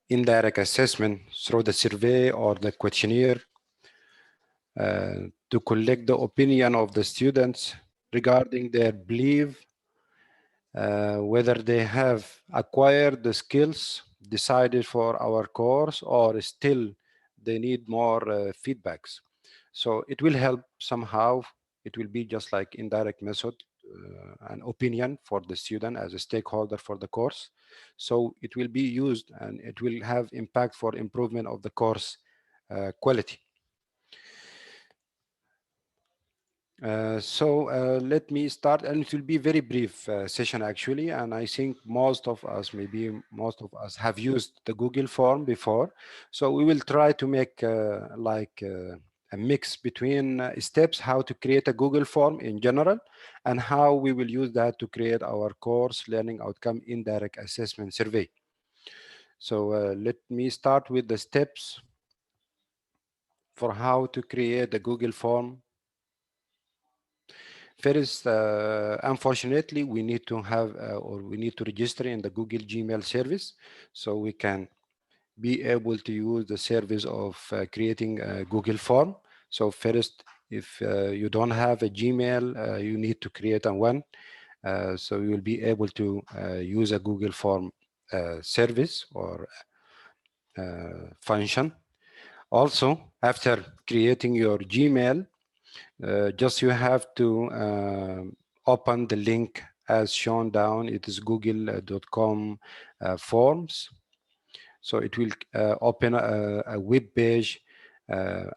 indirect assessment through the survey or the questionnaire to collect the opinion of the students regarding their belief, whether they have acquired the skills decided for our course or still they need more feedbacks. So it will help somehow. It will be just like indirect method, an opinion for the student as a stakeholder for the course. So it will be used and it will have impact for improvement of the course quality. Let me start, and it will be very brief session actually, and I think most of us, maybe most of us, have used the Google form before. So we will try to make a mix between steps how to create a Google form in general and how we will use that to create our course learning outcome indirect assessment survey. So let me start with the steps for how to create a Google form. First, unfortunately, we need to have or we need to register in the Google Gmail service so we can be able to use the service of creating a Google form. So first, if you don't have a Gmail, you need to create a one. So you will be able to use a Google form service or function. Also, after creating your Gmail, just you have to open the link as shown down. It is google.com forms. So it will open a web page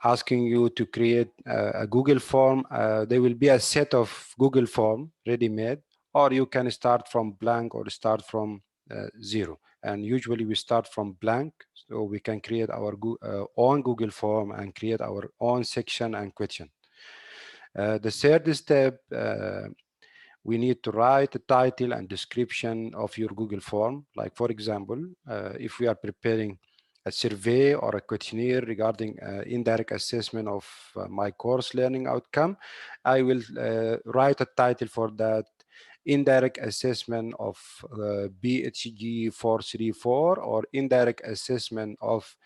asking you to create a Google form. There will be a set of Google form ready-made, or you can start from blank or start from zero. And usually we start from blank, so we can create our own Google form and create our own section and question. The third step, we need to write a title and description of your Google form. Like for example, if we are preparing a survey or a questionnaire regarding indirect assessment of my course learning outcome, I will write a title for that: indirect assessment of BHG 434, or indirect assessment of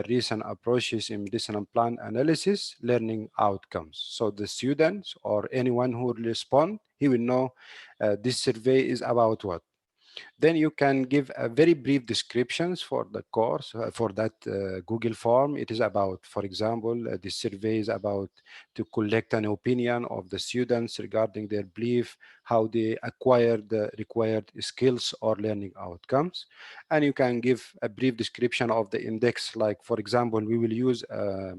recent approaches in medicinal plan analysis learning outcomes. So the students or anyone who will respond, he will know this survey is about what. Then you can give a very brief descriptions for the course, for that Google form. It is about, for example, this survey is about to collect an opinion of the students regarding their belief, how they acquire the required skills or learning outcomes. And you can give a brief description of the index. Like, for example, we will use a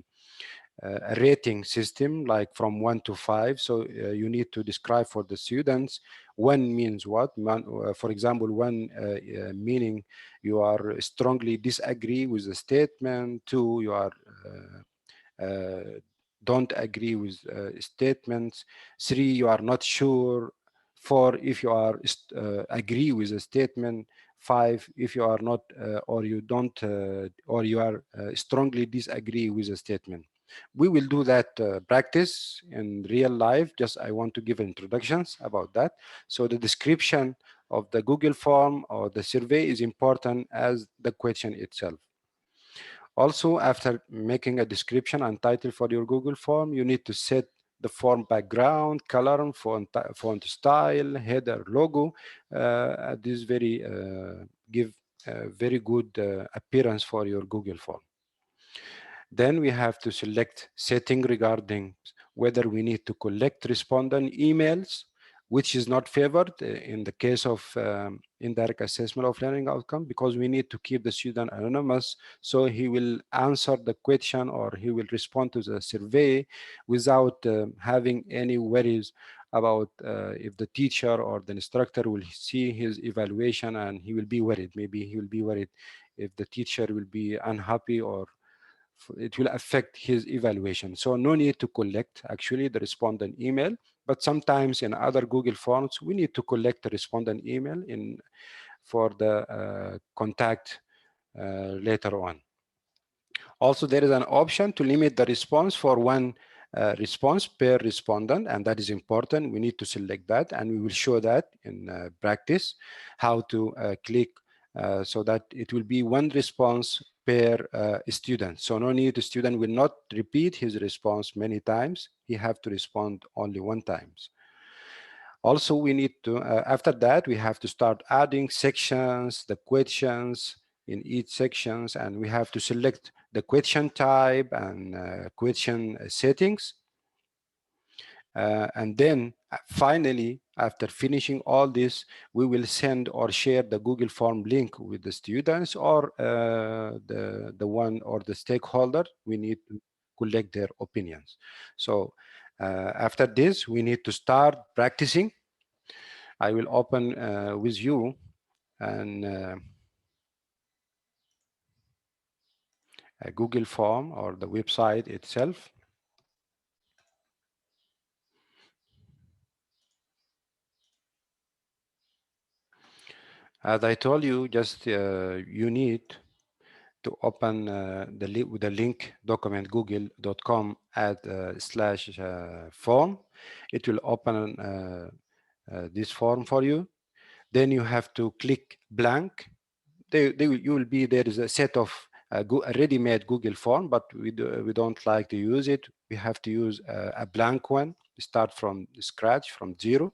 rating system, like from 1 to 5. So you need to describe for the students. 1 means what? For example, 1 meaning you are strongly disagree with the statement. 2, you are don't agree with statements. 3, you are not sure. 4, if you are agree with a statement. 5, if you are not or you don't or you are strongly disagree with a statement. We will do that practice in real life. Just I want to give introductions about that. So the description of the Google form or the survey is important as the question itself. Also, after making a description and title for your Google form, you need to set the form background, color, font style, header, logo. This very give a very good appearance for your Google form. Then we have to select setting regarding whether we need to collect respondent emails, which is not favored in the case of indirect assessment of learning outcome, because we need to keep the student anonymous. So he will answer the question or he will respond to the survey without having any worries about if the teacher or the instructor will see his evaluation and he will be worried. Maybe he will be worried if the teacher will be unhappy or it will affect his evaluation. So no need to collect actually the respondent email, but sometimes in other Google Forms, we need to collect the respondent email for the contact later on. Also, there is an option to limit the response for one response per respondent, and that is important. We need to select that, and we will show that in practice, how to click so that it will be one response per student. So no need, the student will not repeat his response many times. He have to respond only one times. Also, we need to, after that, we have to start adding sections, the questions in each sections, and we have to select the question type and question settings. And then finally, after finishing all this, we will send or share the Google Form link with the students or the one or the stakeholder. We need to collect their opinions. So after this, we need to start practicing. I will open with you and a Google Form or the website itself. As I told you, just you need to open the link document google.com at /form. It will open this form for you. Then you have to click blank. You will be, there is a set of a ready-made Google form, but we don't like to use it. We have to use a blank one. Start from scratch, from zero.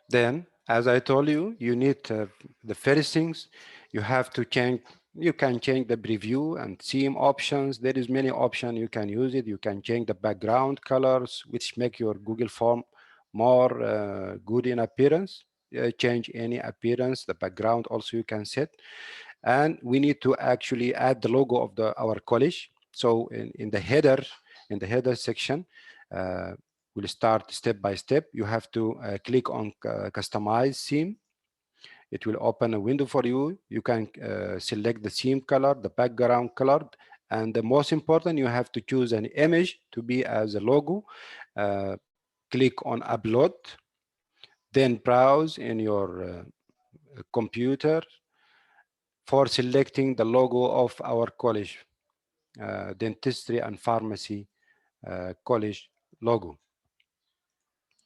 Then, as I told you, you need the first things. You have to change. You can change the preview and theme options. There is many options you can use it. You can change the background colors, which make your Google form more good in appearance. Change any appearance. The background also you can set. And we need to actually add the logo of our college. So in the header section, we'll start step by step. You have to click on customize theme. It will open a window for you. You can select the theme color, the background color, and the most important, you have to choose an image to be as a logo. Click on upload, then browse in your computer for selecting the logo of our college, dentistry and pharmacy college logo.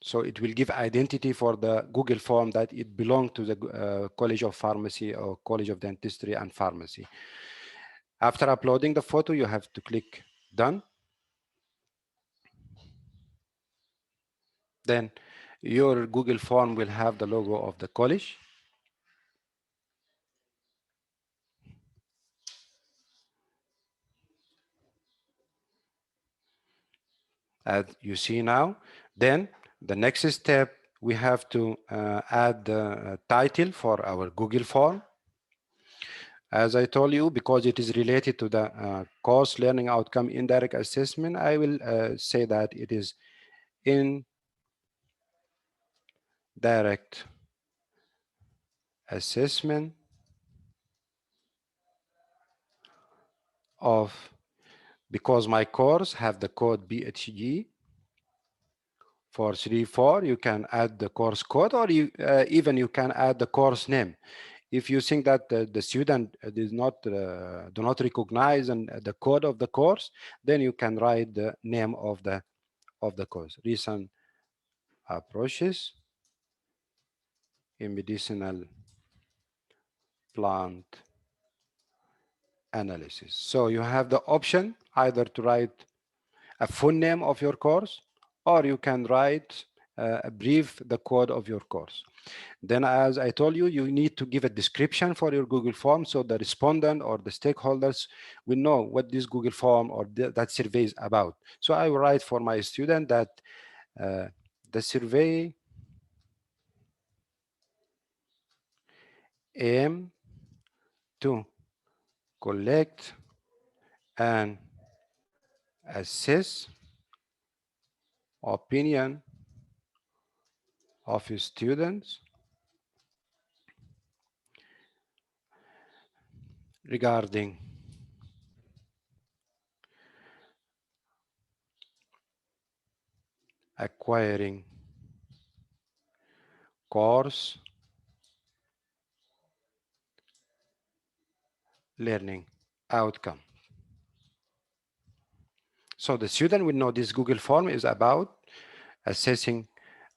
So it will give identity for the Google form that it belongs to the College of Pharmacy or College of Dentistry and Pharmacy. After uploading the photo, you have to click done. Then your Google form will have the logo of the college. As you see now, then the next step, we have to add the title for our Google form. As I told you, because it is related to the course learning outcome indirect assessment, I will say that it is indirect assessment of, because my course have the code BHG 434, you can add the course code, or even you can add the course name. If you think that the student does not do not recognize and the code of the course, then you can write the name of the course. Recent approaches in medicinal plant analysis. So you have the option either to write a full name of your course, or you can write a brief the code of your course. Then, as I told you, you need to give a description for your Google form so the respondent or the stakeholders will know what this Google form or that survey is about. So I will write for my student that the survey aim to collect and assess opinion of students regarding acquiring course learning outcome. So the student will know this Google form is about assessing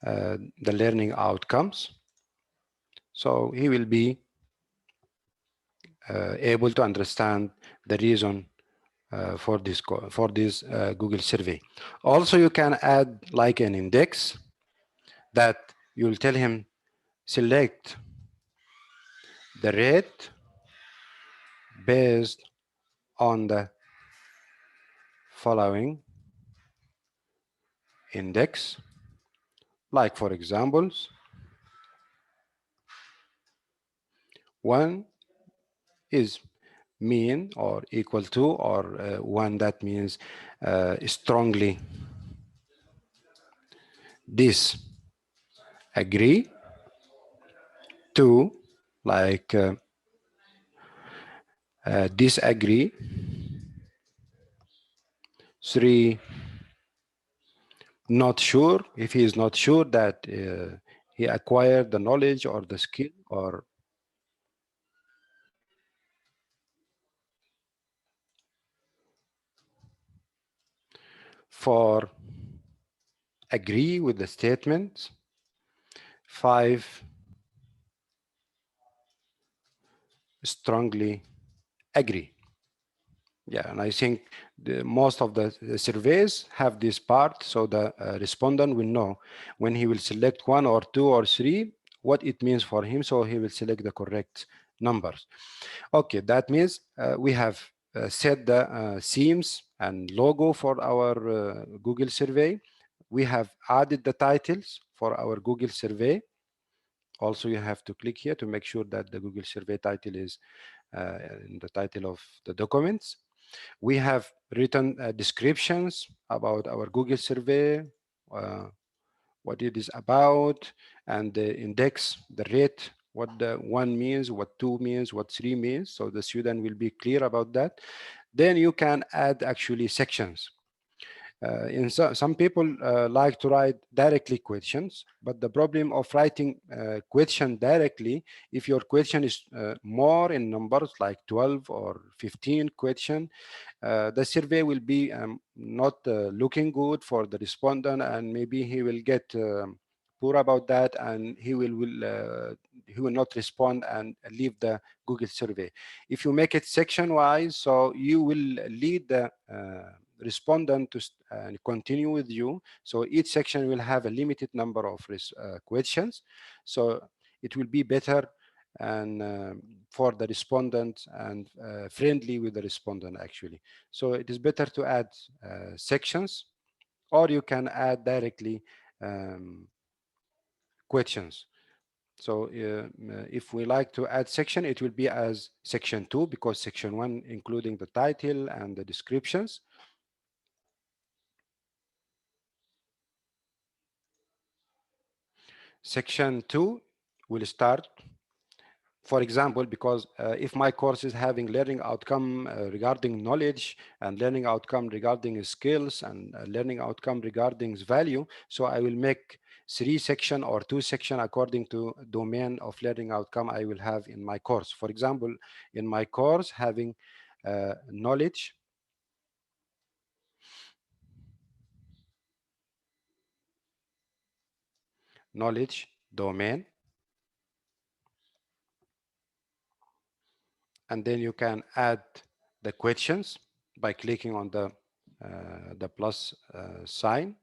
the learning outcomes. So he will be able to understand the reason for this Google survey. Also, you can add like an index that you'll tell him select the rate based on the following index. Like for examples, 1 is mean or equal to, or 1 that means strongly disagree, 2 like disagree, 3 not sure, if he is not sure that he acquired the knowledge or the skill, or 4 agree with the statement, 5 strongly agree. Yeah, and I think most of the surveys have this part, so the respondent will know when he will select 1 or 2 or 3 what it means for him, so he will select the correct numbers. Okay, that means we have set the themes and logo for our Google survey. We have added the titles for our Google survey. Also, you have to click here to make sure that the Google survey title is in the title of the documents. We have written descriptions about our Google survey, what it is about, and the index, the rate, what the 1 means, what 2 means, what 3 means. So the student will be clear about that. Then you can add actually sections. Some people like to write directly questions, but the problem of writing question directly, if your question is more in numbers like 12 or 15 question, the survey will be not looking good for the respondent, and maybe he will get poor about that, and he will not respond and leave the Google survey. If you make it section wise, so you will lead the respondent to continue with you. So each section will have a limited number of questions. So it will be better and for the respondent and friendly with the respondent actually. So it is better to add sections, or you can add directly questions. So if we like to add section, it will be as section 2, because section 1 including the title and the descriptions. Section 2 will start, for example, because if my course is having learning outcome regarding knowledge, and learning outcome regarding skills, and learning outcome regarding value, so I will make 3 section or 2 section according to domain of learning outcome I will have in my course. For example, in my course having knowledge, domain, and then you can add the questions by clicking on the plus sign.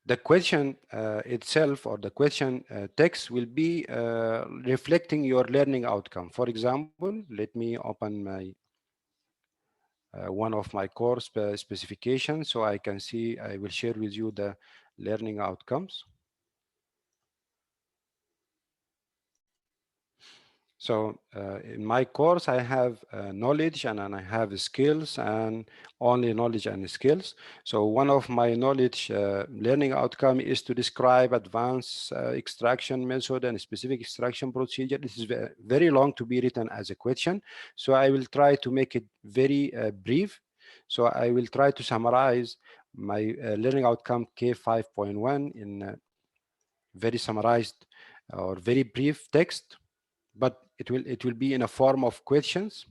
The question itself, or the question text, will be reflecting your learning outcome. For example, let me open my one of my course specifications, so I can see, I will share with you the learning outcomes. So in my course, I have knowledge, and I have skills, and only knowledge and skills. So one of my knowledge learning outcome is to describe advanced extraction method and specific extraction procedure. This is very long to be written as a question. So I will try to make it very brief. So I will try to summarize my learning outcome K5.1 in very summarized or very brief text. but it will be in a form of questions.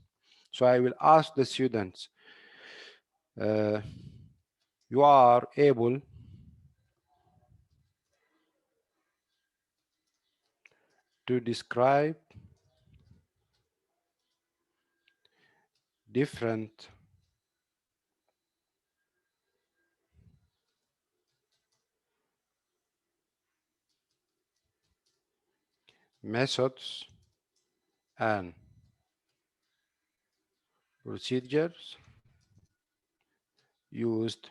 So I will ask the students, you are able to describe different methods and procedures used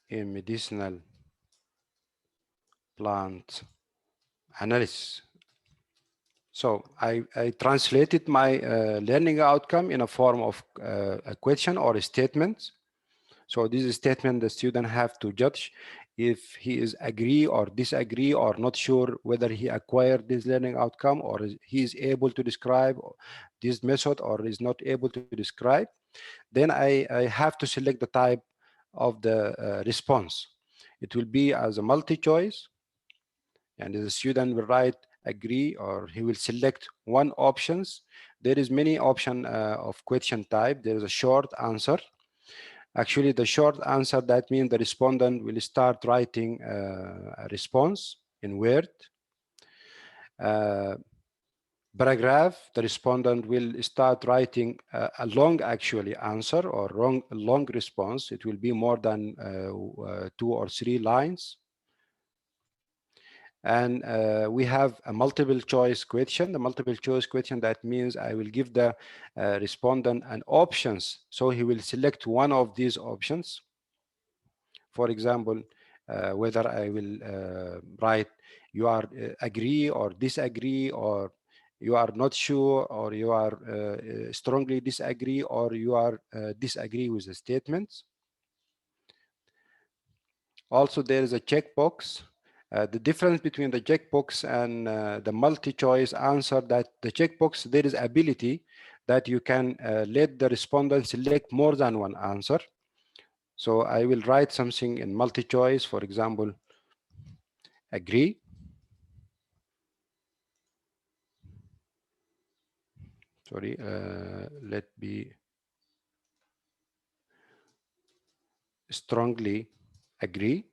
in medicinal plant analysis. So I translated my learning outcome in a form of a question or a statement. So this statement, the student have to judge if he is agree or disagree or not sure whether he acquired this learning outcome or he is able to describe this method or is not able to describe. Then I have to select the type of the response. It will be as a multi-choice, and the student will write agree or he will select one options. There is many option of question type. There is a short answer. Actually, the short answer, that means the respondent will start writing a response in Word. Paragraph, the respondent will start writing a long actually answer or long response. It will be more than 2 or 3 lines. And we have a multiple choice question. The multiple choice question, that means I will give the respondent an options. So he will select one of these options. For example, whether I will write you are agree or disagree, or you are not sure, or you are strongly disagree, or you are disagree with the statements. Also, there is a checkbox. The difference between the checkbox and the multi-choice answer, that the checkbox, there is ability that you can let the respondent select more than one answer. So I will write something in multi-choice, for example, agree. Sorry, let me strongly agree,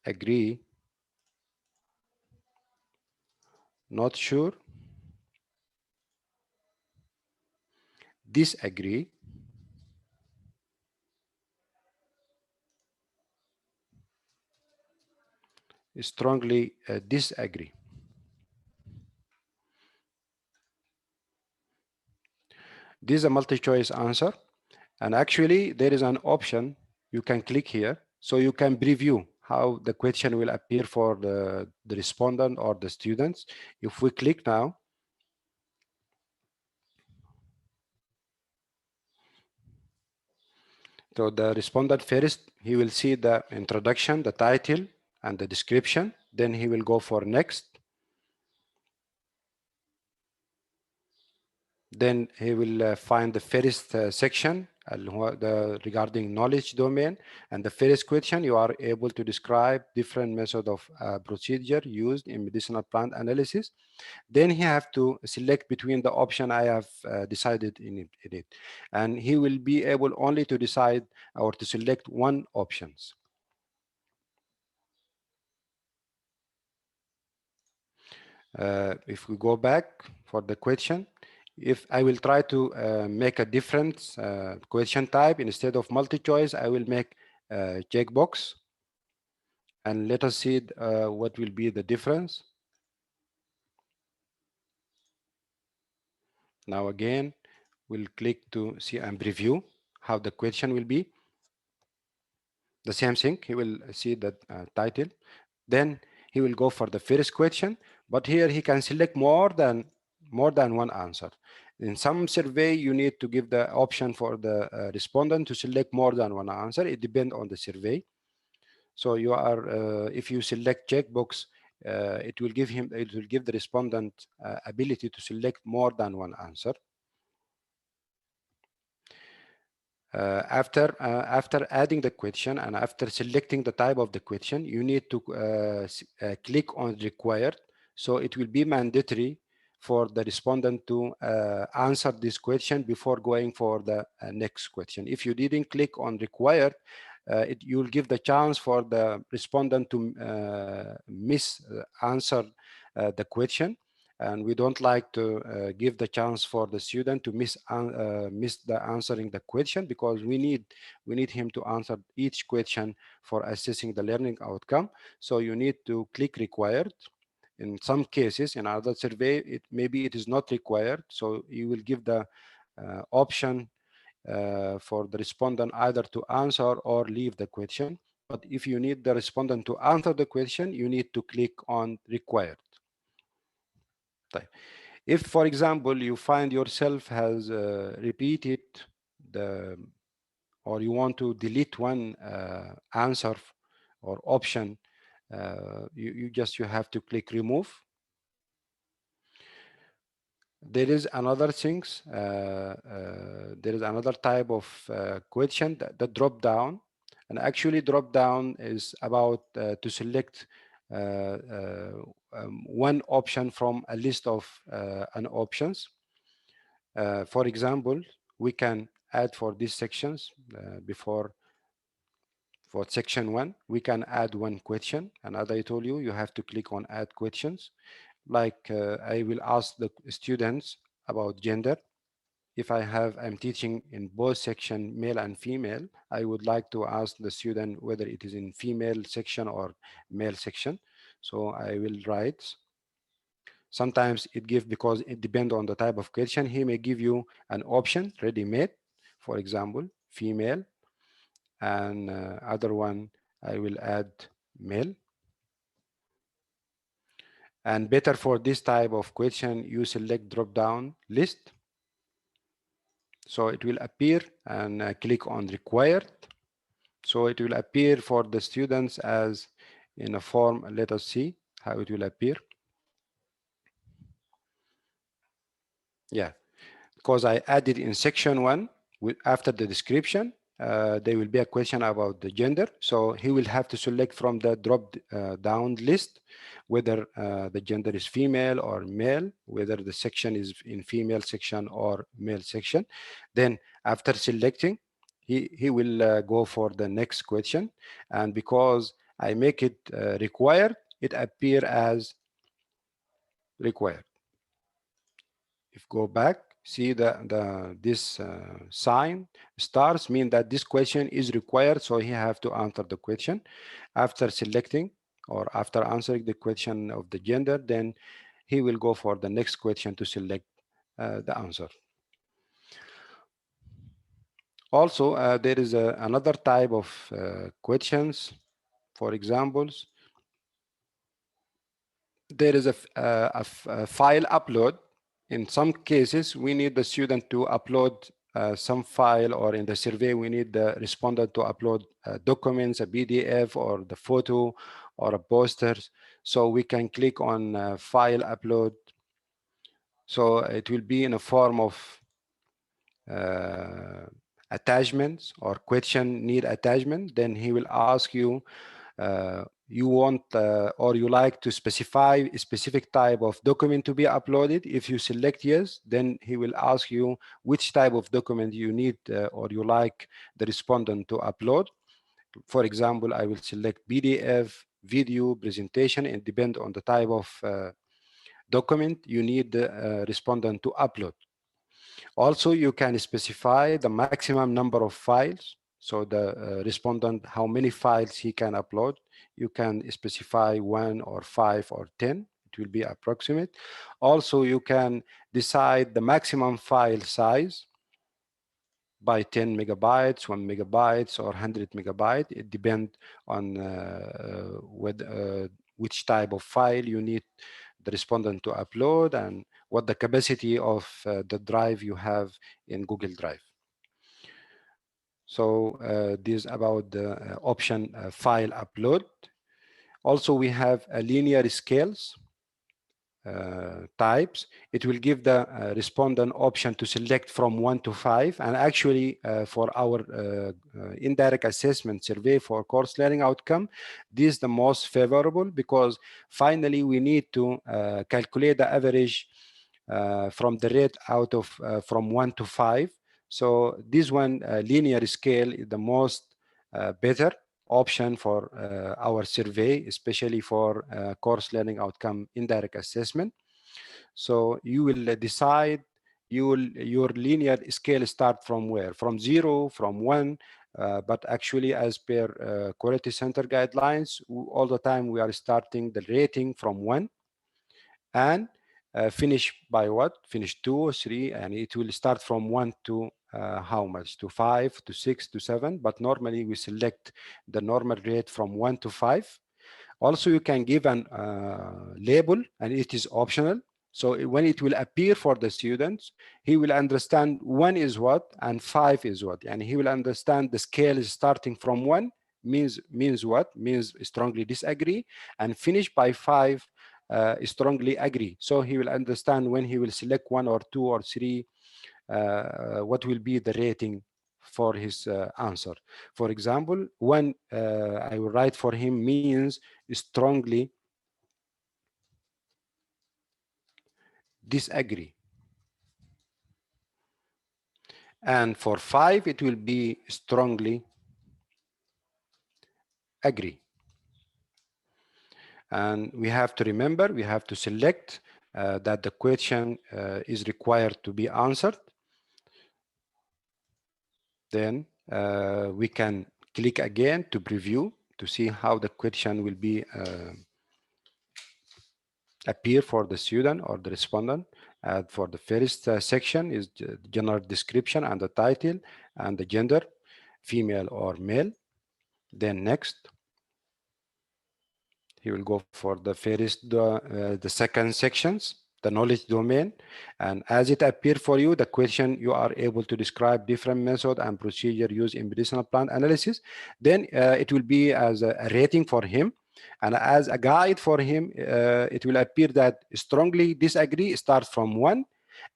agree, not sure, disagree, strongly disagree. This is a multi-choice answer. And actually, there is an option you can click here. So you can preview how the question will appear for the respondent or the students. If we click now, so the respondent first, he will see the introduction, the title, and the description. Then he will go for next. Then he will find the first section regarding knowledge domain, and the first question, you are able to describe different method of procedure used in medicinal plant analysis. Then he have to select between the option I have decided in it, and he will be able only to decide or to select one options. If we go back for the question, if I will try to make a different question type, instead of multi-choice, I will make a checkbox, and let us see what will be the difference. Now again, we'll click to see and preview how the question will be. The same thing, he will see the title. Then he will go for the first question, but here he can select more than one answer. In some survey, you need to give the option for the respondent to select more than one answer. It depends on the survey. So you are, if you select checkbox, it will give the respondent ability to select more than one answer. After adding the question and after selecting the type of the question, you need to click on required. So it will be mandatory for the respondent to answer this question before going for the next question. If you didn't click on required, you will give the chance for the respondent to miss answer the question, and we don't like to give the chance for the student to miss the answering the question, because we need him to answer each question for assessing the learning outcome. So you need to click required. In some cases, in other survey, maybe it is not required, so you will give the option for the respondent either to answer or leave the question. But if you need the respondent to answer the question, you need to click on required. If, for example, you find yourself has repeated the, or you want to delete one answer or option, you have to click remove. There is another things. There is another type of question, the drop down, and actually drop down is about to select one option from a list of an options. For example, we can add for these sections before. For section 1, we can add one question, and as I told you, you have to click on add questions. Like I will ask the students about gender. If I'm teaching in both section, male and female, I would like to ask the student whether it is in female section or male section. So I will write. Sometimes it gives, because it depends on the type of question, he may give you an option ready-made, for example, female, and other one I will add male. And better for this type of question, you select drop down list. So it will appear, and click on required. So it will appear for the students as in a form. Let us see how it will appear. Yeah, because I added in section 1 after the description, there will be a question about the gender. So he will have to select from the drop down list whether the gender is female or male, whether the section is in female section or male section. Then after selecting, he will go for the next question. And because I make it required, it appear as required. If go back, see this sign stars mean that this question is required, so he have to answer the question. After selecting or after answering the question of the gender, then he will go for the next question to select the answer. Also, there is another type of questions. For examples, there is a file upload. In some cases, we need the student to upload some file, or in the survey, we need the respondent to upload documents, a PDF or the photo or a posters. So we can click on file upload. So it will be in a form of attachments or question need attachment. Then he will ask you, you want or you like to specify a specific type of document to be uploaded. If you select yes, then he will ask you which type of document you need or you like the respondent to upload. For example, I will select PDF, video, presentation, and depend on the type of document you need the respondent to upload. Also, you can specify the maximum number of files. So the respondent, how many files he can upload. You can specify 1 or 5 or 10. It will be approximate. Also, you can decide the maximum file size by 10 megabytes, 1 megabytes, or 100 megabytes. It depends on which type of file you need the respondent to upload and what the capacity of the drive you have in Google Drive. So this is about the option file upload. Also, we have a linear scales. types. It will give the respondent option to select from 1 to 5. And actually, for our indirect assessment survey for course learning outcome, this is the most favorable, because finally we need to calculate the average from the rate out of from 1 to 5. So this one linear scale is the most better option for our survey, especially for course learning outcome indirect assessment. So you will decide your linear scale start from where? From 0, from 1, but actually as per quality center guidelines, all the time we are starting the rating from 1 and finish by what? Finish 2 or 3, and it will start from 1 to how much? To 5, to 6, to 7, but normally we select the normal rate from 1 to 5. Also, you can give an label, and it is optional. So when it will appear for the students, he will understand 1 is what and 5 is what, and he will understand the scale is starting from 1 means what? Means strongly disagree, and finish by 5 strongly agree. So he will understand when he will select 1 or 2 or 3 what will be the rating for his answer. For example, 1 I will write for him means strongly disagree, and for 5 it will be strongly agree. And we have to remember, we have to select that the question is required to be answered. Then we can click again to preview to see how the question will be appear for the student or the respondent. For the first section is the general description and the title and the gender, female or male. Then next, he will go for the first, the second sections, the knowledge domain. And as it appears for you, the question, you are able to describe different method and procedure used in medicinal plant analysis. Then it will be as a rating for him. And as a guide for him, it will appear that strongly disagree starts from 1.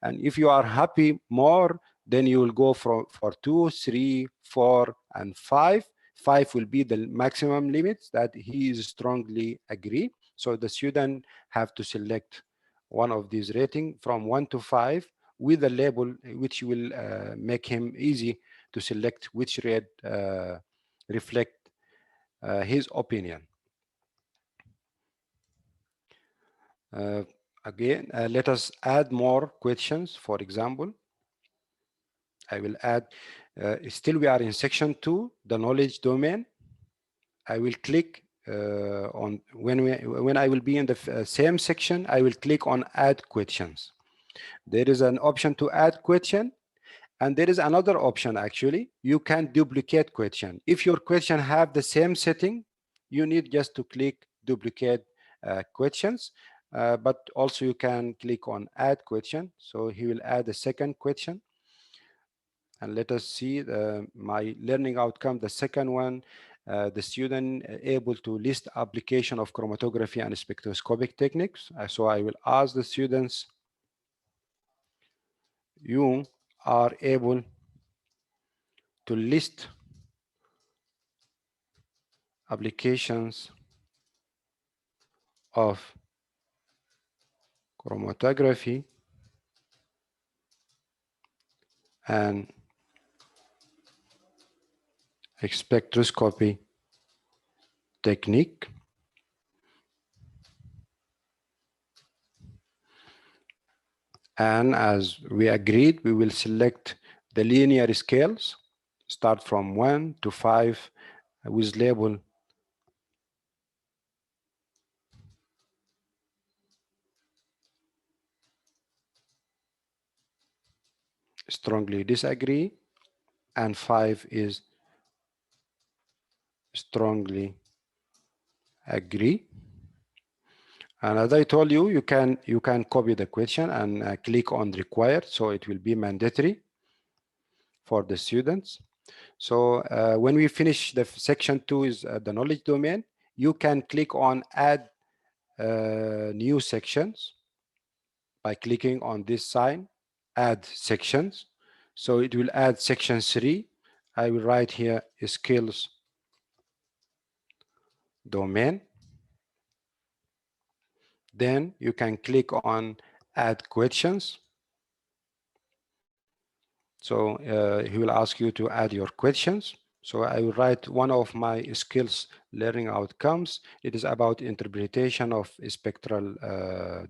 And if you are happy more, then you will go for 2, 3, 4, and 5. 5 will be the maximum limits that he is strongly agree. So the student have to select one of these rating from 1 to 5 with a label which will make him easy to select which rate reflect his opinion. Again, let us add more questions. For example, I will add, still we are in section 2, the knowledge domain. I will click on, when I will be in the same section, I will click on add questions. There is an option to add question, and there is another option actually. You can duplicate question. If your question have the same setting, you need just to click duplicate questions, but also you can click on add question. So he will add a second question. And let us see my learning outcome. The second one, the student able to list application of chromatography and spectroscopic techniques. So I will ask the students, you are able to list applications of chromatography and spectroscopy technique. And as we agreed, we will select the linear scales, start from 1 to 5 with label strongly disagree, and 5 is strongly agree. And as I told you, you can copy the question and click on required, so it will be mandatory for the students. So when we finish the section 2 is the knowledge domain, you can click on add new sections. by clicking on this sign, add sections. So it will add section 3. I will write here skills domain. Then you can click on add questions. So he will ask you to add your questions. So I will write one of my skills learning outcomes. It is about interpretation of spectral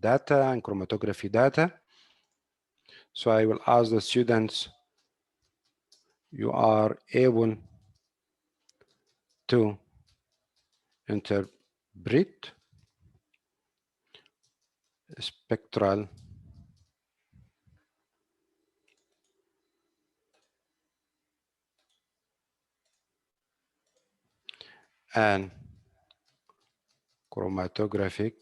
data and chromatography data. So I will ask the students, you are able to interpret spectral and chromatographic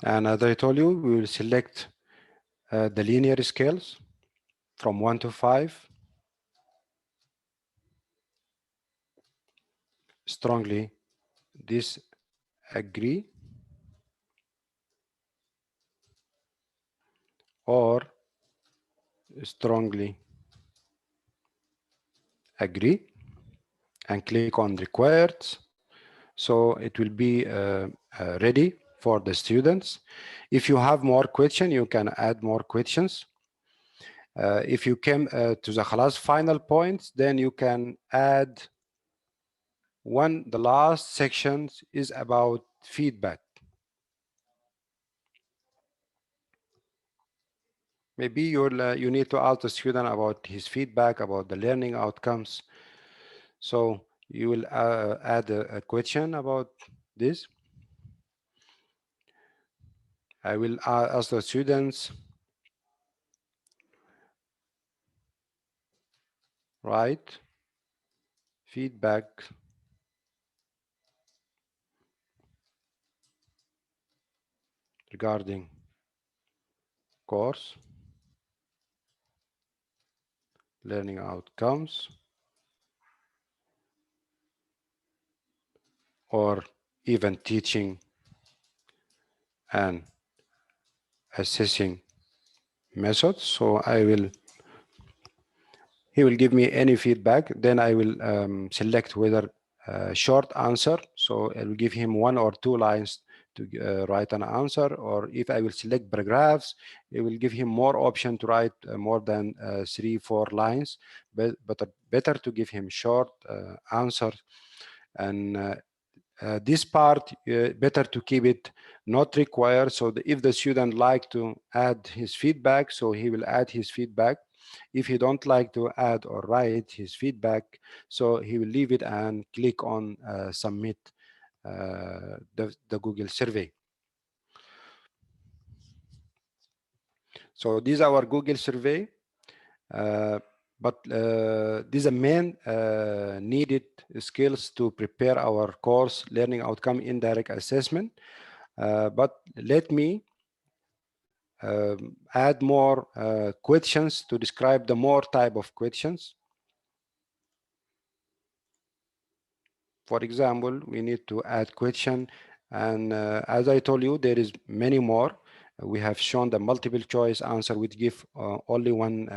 and as I told you, we will select the linear scales from 1 to 5. Strongly disagree or strongly agree, and click on required. So it will be ready for the students. If you have more questions, you can add more questions. If you came to the class final points, then you can add the last section is about feedback. Maybe you need to ask the student about his feedback about the learning outcomes. So you will add a question about this. I will ask the students, write feedback regarding course learning outcomes or even teaching and assessing methods. So he will give me any feedback, then I will select whether short answer, so I will give him 1 or 2 lines to write an answer, or if I will select paragraphs, it will give him more option to write more than 3-4 lines, but better to give him short answer. And this part better to keep it not required, so that if the student like to add his feedback, so he will add his feedback. If he don't like to add or write his feedback, so he will leave it and click on submit the Google survey. So these are our Google survey, but these are main needed skills to prepare our course learning outcome indirect assessment. But let me add more questions to describe the more type of questions. For example, we need to add question, and as I told you, there is many more. We have shown the multiple choice answer which give only one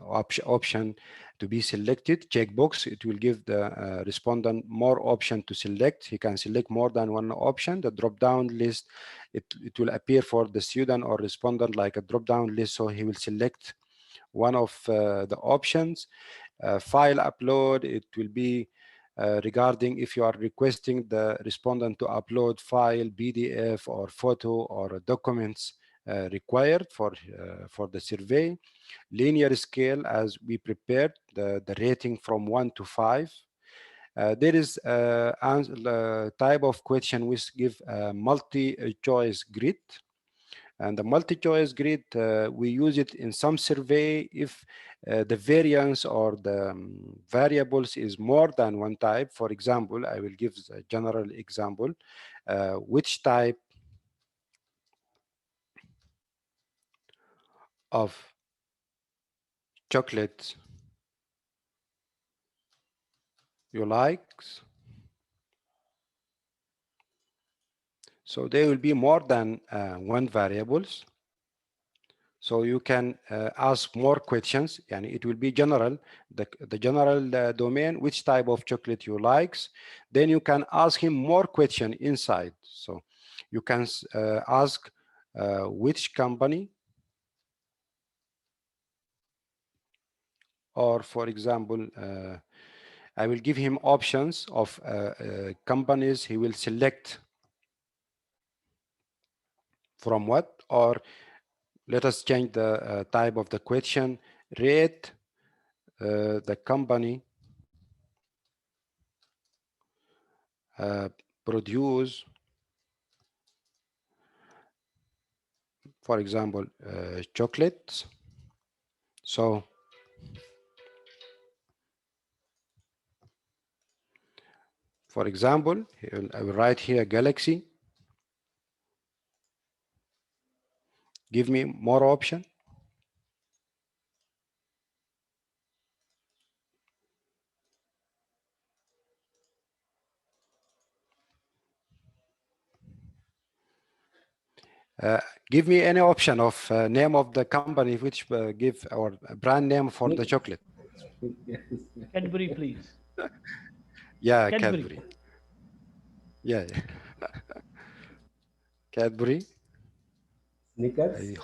option to be selected. Checkbox, it will give the respondent more option to select. He can select more than one option. The drop-down list, it will appear for the student or respondent like a drop-down list, so he will select one of the options. File upload, it will be regarding if you are requesting the respondent to upload file, PDF or photo or documents required for the survey. Linear scale, as we prepared the rating from 1 to 5. There is a type of question which give a multi-choice grid. And the multi-choice grid, we use it in some survey if the variance or the variables is more than one type. For example, I will give a general example. Which type of chocolate you like? So there will be more than one variables. So you can ask more questions, and it will be general, the general domain, which type of chocolate you likes. Then you can ask him more question inside. So you can ask which company, or for example, I will give him options of companies he will select from what, or let us change the type of the question. Rate the company produce, for example, chocolates. So for example, I will write here Galaxy. Give me more option. Give me any option of name of the company which give our brand name for the chocolate. Cadbury, please. Yeah, Cadbury. Cadbury. Yeah, yeah. Cadbury. Snickers.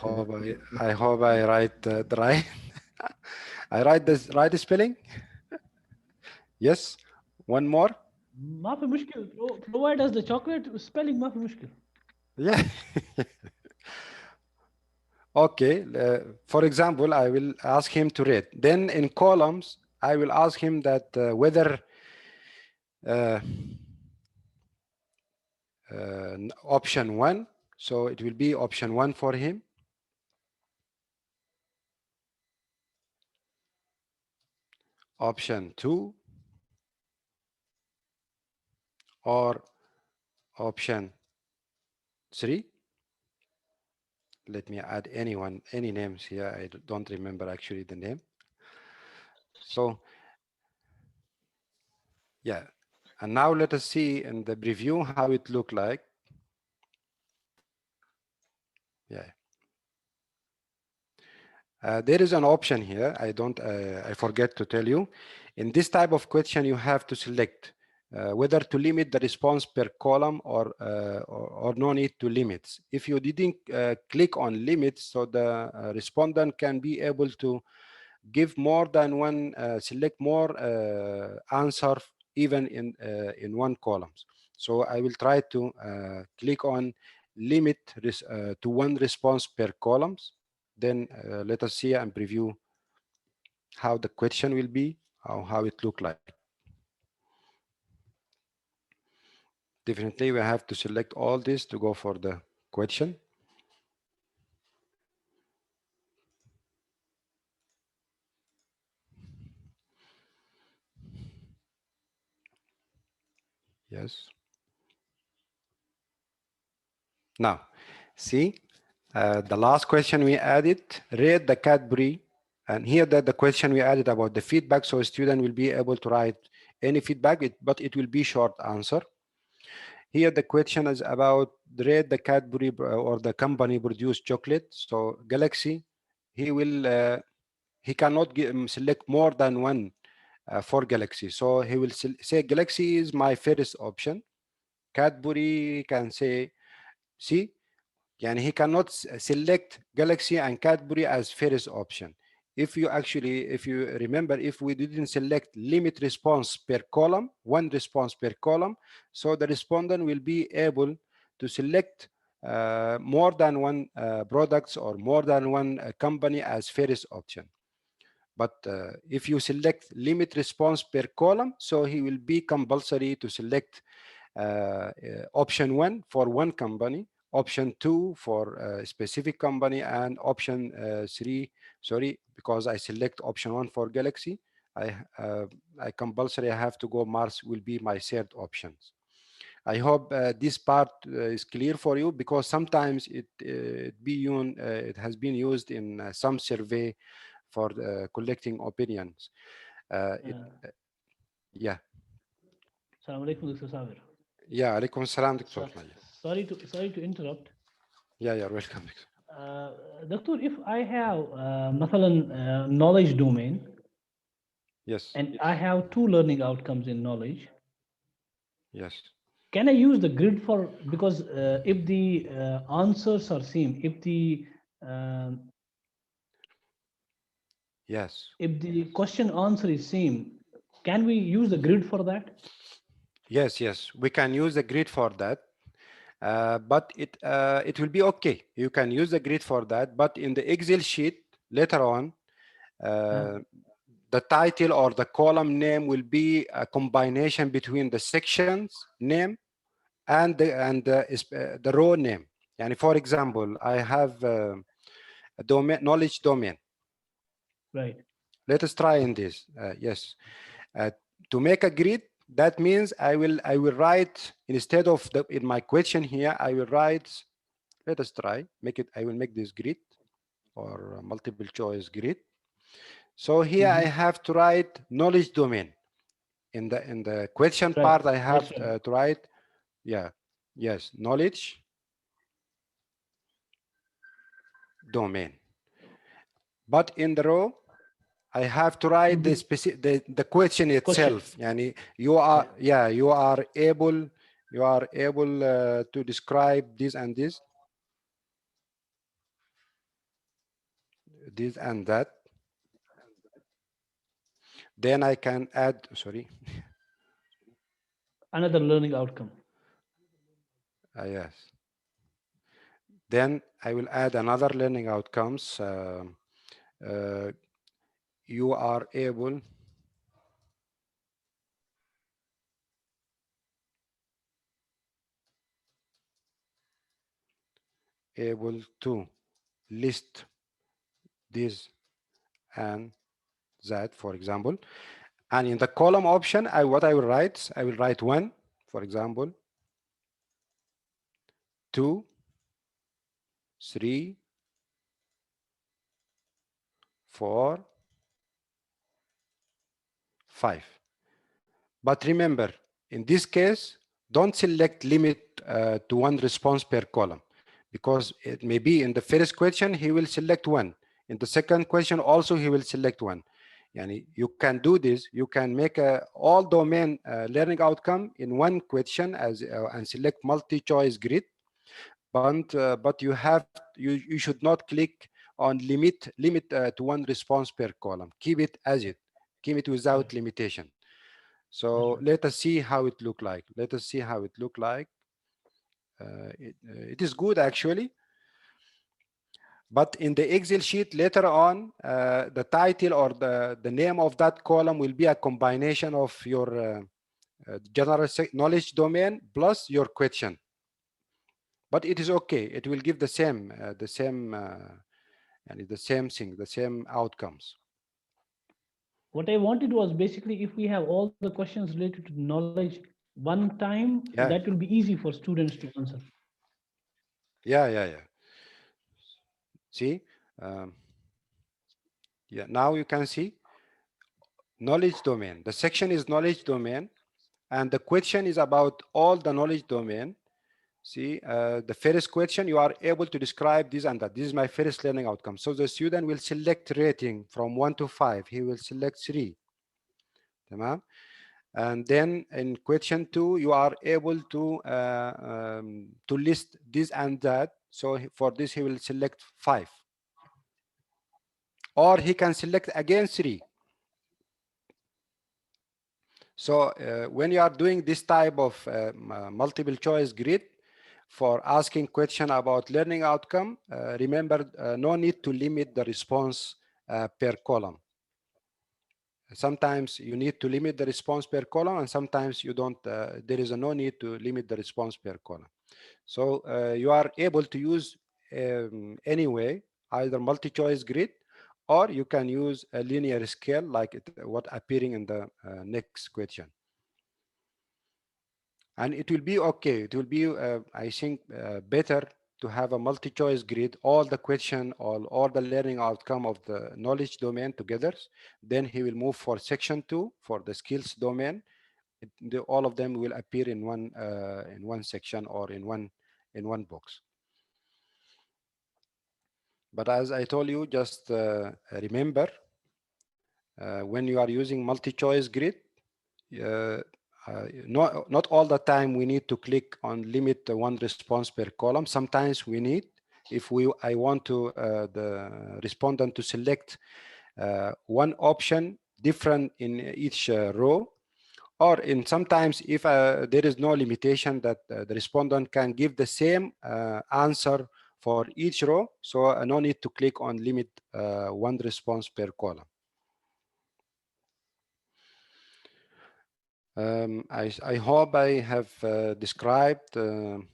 I hope I write the right. I write this right spelling. Yes. One more. ما في مشكل. Provide us the chocolate spelling. ما في مشكل. Yeah. Okay. For example, I will ask him to rate. Then in columns, I will ask him that whether option 1. So it will be option 1 for him. Option 2. Or option 3. Let me add any names here. I don't remember actually the name. So yeah, and now let us see in the preview how it look like. Yeah. There is an option here. I forget to tell you. In this type of question, you have to select whether to limit the response per column or no need to limits. If you didn't click on limits, so the respondent can be able to give more than one, select more answer even in one columns. So I will try to click on limit to one response per columns. Then let us see and preview how the question will be, how it look like. Definitely we have to select all this to go for the question. Yes. Now, see, the last question we added, rate the Cadbury. And here that the question we added about the feedback, so a student will be able to write any feedback, but it will be short answer. Here the question is about rate the Cadbury or the company produce chocolate. So Galaxy, he cannot select more than one for Galaxy. So he will say Galaxy is my first option. Cadbury can say, see, and he cannot select Galaxy and Cadbury as first option. If you remember, if we didn't select limit response per column, one response per column, so the respondent will be able to select more than one products or more than one company as first option. But if you select limit response per column, so he will be compulsory to select option 1 for one company, option 2 for a specific company, and option 3, sorry, because I select option 1 for Galaxy, I compulsory I have to go Mars will be my third options. I hope this part is clear for you, because sometimes it has been used in some survey for collecting opinions. Yeah. Assalamu alaikum, Dr. Sabir. Yeah, alaikum assalam, Dr. Maya. Sorry to interrupt. Yeah, you're welcome. Doctor, if I have knowledge domain, Yes. and I have two learning outcomes in knowledge, Yes. can I use the grid for, because if the answers are same, Yes. if the question answer is same, can we use the grid for that? Yes. Yes. We can use the grid for that. But it will be okay. You can use the grid for that. But in the Excel sheet later on, the title or the column name will be a combination between the sections name and the row name. And for example, I have a domain, knowledge domain. Right. Let us try in this. Yes. To make a grid, that means I will write, instead of in my question here, I will write, let us try, I will make this grid or multiple choice grid. So here I have to write knowledge domain. In the question part, I have to write, yes, knowledge domain. But in the row, I have to write the specific the question itself. Yani you are able to describe this and this and that. Then I can add, sorry, another learning outcome. Yes. Then I will add another learning outcomes. You are able to list this and that, for example. And in the column option, what I will write 1, for example, 2, 3, 4, 5. But remember, in this case, don't select limit to 1 response per column, because it may be in the first question he will select 1. In the second question also he will select 1. Yani you can do this. You can make a all domain learning outcome in one question and select multi-choice grid. But you should not click on limit to 1 response per column. Keep it as it. Keep it without limitation. So let us see how it look like. It is good actually. But in the Excel sheet later on, the title or the name of that column will be a combination of your general knowledge domain plus your question. But it is okay. It will give the same thing, the same outcomes. What I wanted was basically, if we have all the questions related to knowledge one time, that will be easy for students to answer. Yeah. See, now you can see knowledge domain. The section is knowledge domain, and the question is about all the knowledge domain. See, the first question, you are able to describe this and that. This is my first learning outcome. So the student will select rating from 1 to 5. He will select 3. Tamam? And then in question 2, you are able to list this and that. So for this, he will select 5. Or he can select again 3. So when you are doing this type of multiple choice grid, for asking question about learning outcome, remember, no need to limit the response per column. Sometimes you need to limit the response per column, and sometimes you don't. There is no need to limit the response per column. So you are able to use anyway, either multi-choice grid, or you can use a linear scale like what appearing in the next question. And it will be okay. It will be, I think, better to have a multi-choice grid, all the question, all the learning outcome of the knowledge domain together. Then he will move for section 2 for the skills domain. All of them will appear in one section or in one box. But as I told you, just remember, when you are using multi-choice grid, not all the time we need to click on limit one response per column. Sometimes we need, if I want to the respondent to select one option different in each row, or in sometimes if there is no limitation that the respondent can give the same answer for each row, so no need to click on limit one response per column. I hope I have described the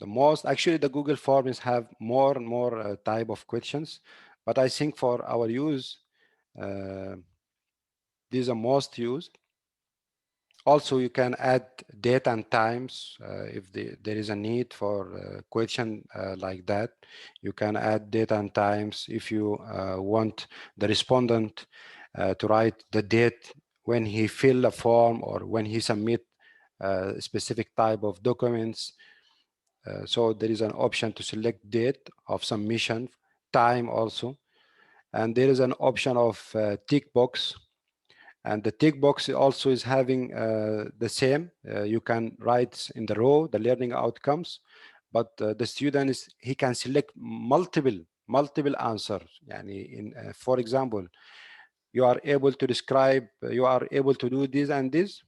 most. Actually, the Google Forms have more and more type of questions, but I think for our use, these are most used. Also, you can add date and times if there is a need for a question like that. You can add date and times if you want the respondent to write the date when he fill a form or when he submit a specific type of documents. So there is an option to select date of submission, time also, and there is an option of tick box. And the tick box also is having the same. You can write in the row the learning outcomes, but the student he can select multiple answers. For example, you are able to describe, you are able to do this and this.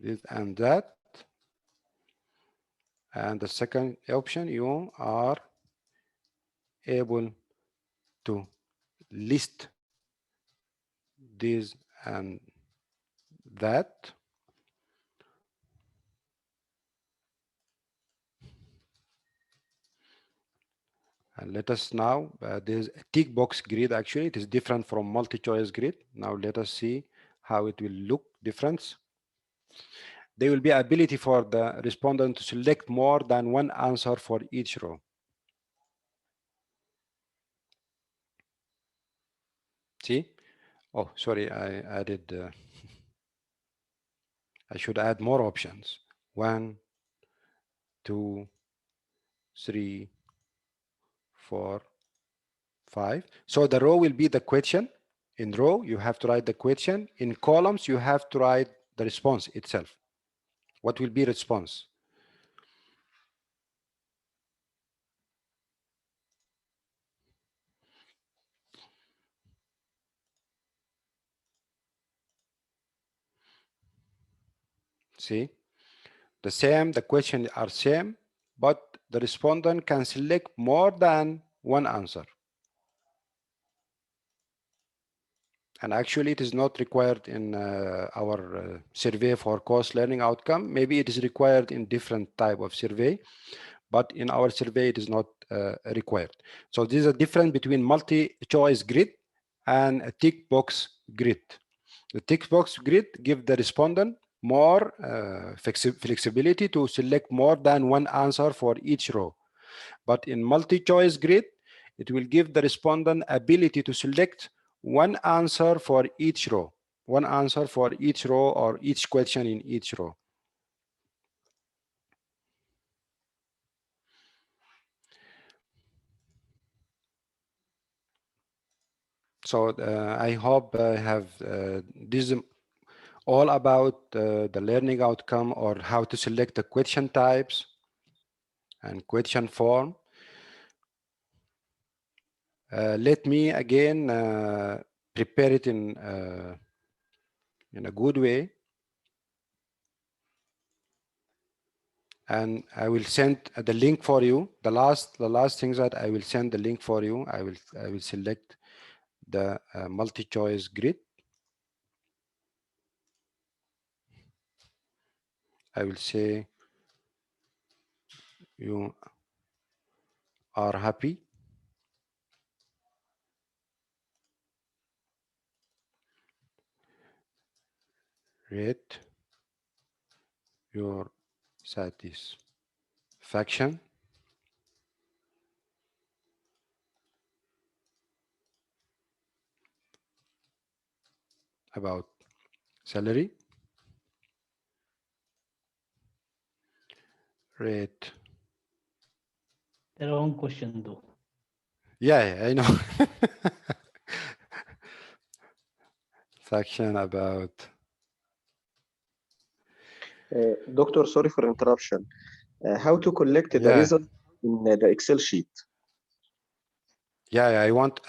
This and that. And the second option, you are able to list this and that. And let us now, there's a tick box grid. Actually, it is different from multi-choice grid. Now let us see how it will look different. There will be ability for the respondent to select more than one answer for each row. See? Oh, sorry, I added, I should add more options. 1, 2, 3, 4, 5. So the row will be the question. In row, you have to write the question. In columns, you have to write the response itself. What will be response? See? The question are same, but the respondent can select more than one answer. And actually, it is not required in our survey for course learning outcome. Maybe it is required in different type of survey, but in our survey, it is not required. So this is a difference between multi-choice grid and a tick box grid. The tick box grid gives the respondent more flexibility to select more than one answer for each row. But in multi-choice grid, it will give the respondent ability to select one answer for each row, one answer for each row or each question in each row. So I hope I have this all about the learning outcome or how to select the question types and question form. Let me again prepare it in in a good way. And I will send the link for you. The last things that I will send the link for you. I will select the multi-choice grid. I will say you are happy. Rate your satisfaction about salary. Rate. The wrong question though. Yeah, I know. Faction about. Doctor, sorry for interruption. How to collect the Yeah. result in the Excel sheet? Yeah, I want.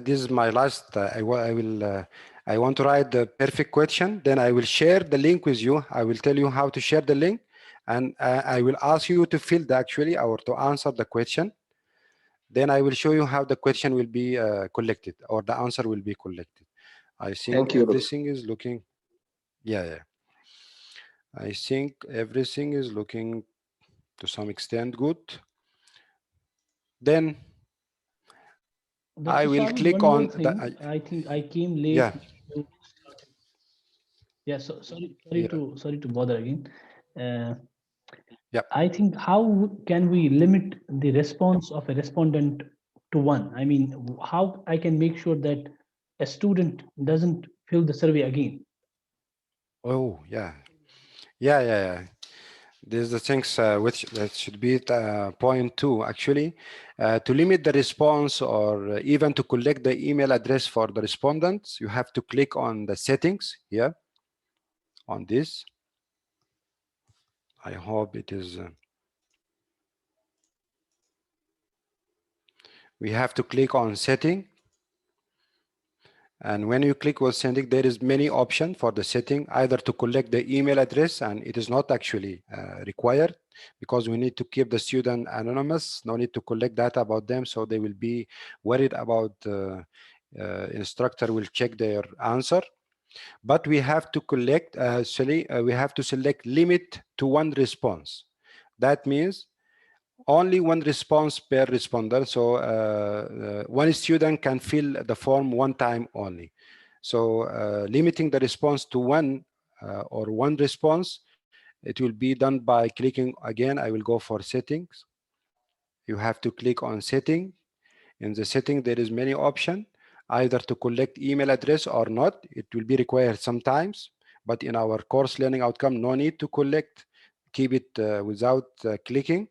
This is my last. I will. I want to write the perfect question. Then I will share the link with you. I will tell you how to share the link, and I will ask you to fill the actually or to answer the question. Then I will show you how the question will be collected or the answer will be collected. I think Thank you, Doctor. everything is looking. Yeah. I think everything is looking to some extent good. Then I Dr. will Sabit, click one more on thing. the. I think I came late. Yeah. Yeah. So sorry Yeah. to bother again. Yeah. I think how can we limit the response of a respondent to one? I mean, how I can make sure that a student doesn't fill the survey again? Oh, yeah. There's the things which that should be point two actually, to limit the response or even to collect the email address for the respondents. You have to click on the settings here on this. I hope it is. We have to click on setting. And when you click on setting, there is many options for the setting, either to collect the email address, and it is not actually required because we need to keep the student anonymous, no need to collect data about them, so they will be worried about instructor will check their answer. But we have to collect, we have to select limit to one response. That means only one response per responder. So one student can fill the form one time only. So limiting the response to one or one response, it will be done by clicking again. I will go for settings. You have to click on setting. In the setting, there is many options, either to collect email address or not. It will be required sometimes, but in our course learning outcome, no need to collect. Keep it without clicking.